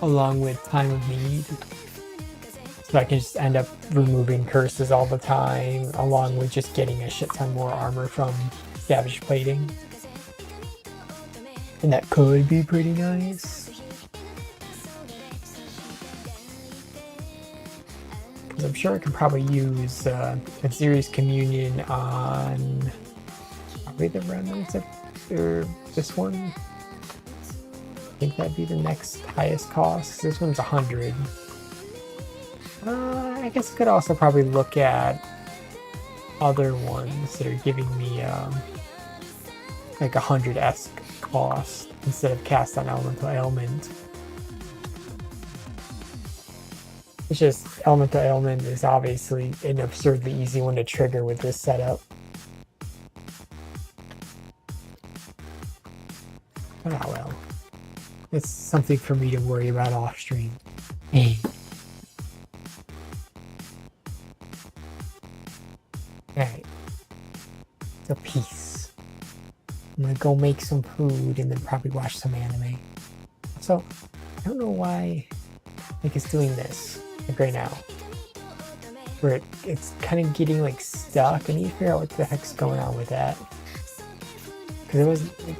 along with Time of Need. So I can just end up removing curses all the time, along with just getting a shit ton more armor from Scavenge Plating. And that could be pretty nice. Because I'm sure I could probably use Aziri's Communion on probably the remnants or this one. I think that'd be the next highest cost. This one's 100. I guess I could also probably look at other ones that are giving me like 100-esque cost instead of cast on elemental ailment. It's just elemental ailment is obviously an absurdly easy one to trigger with this setup. But oh well. It's something for me to worry about off stream. Alright. So peace. I'm gonna go make some food and then probably watch some anime. So, I don't know why like it's doing this, like right now. Where it's kind of getting like stuck. I need to figure out what the heck's going on with that. Because it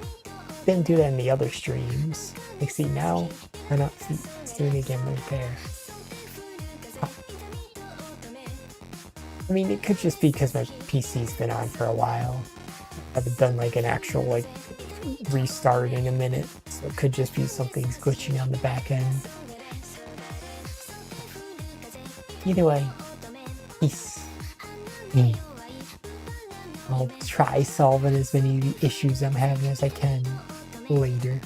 didn't do that in the other streams. Like see now, I don't see it's doing it again right there. I mean, it could just be because my PC's been on for a while. I haven't done like an actual like restart in a minute, so it could just be something's glitching on the back end. Either way, peace. I'll try solving as many issues I'm having as I can later.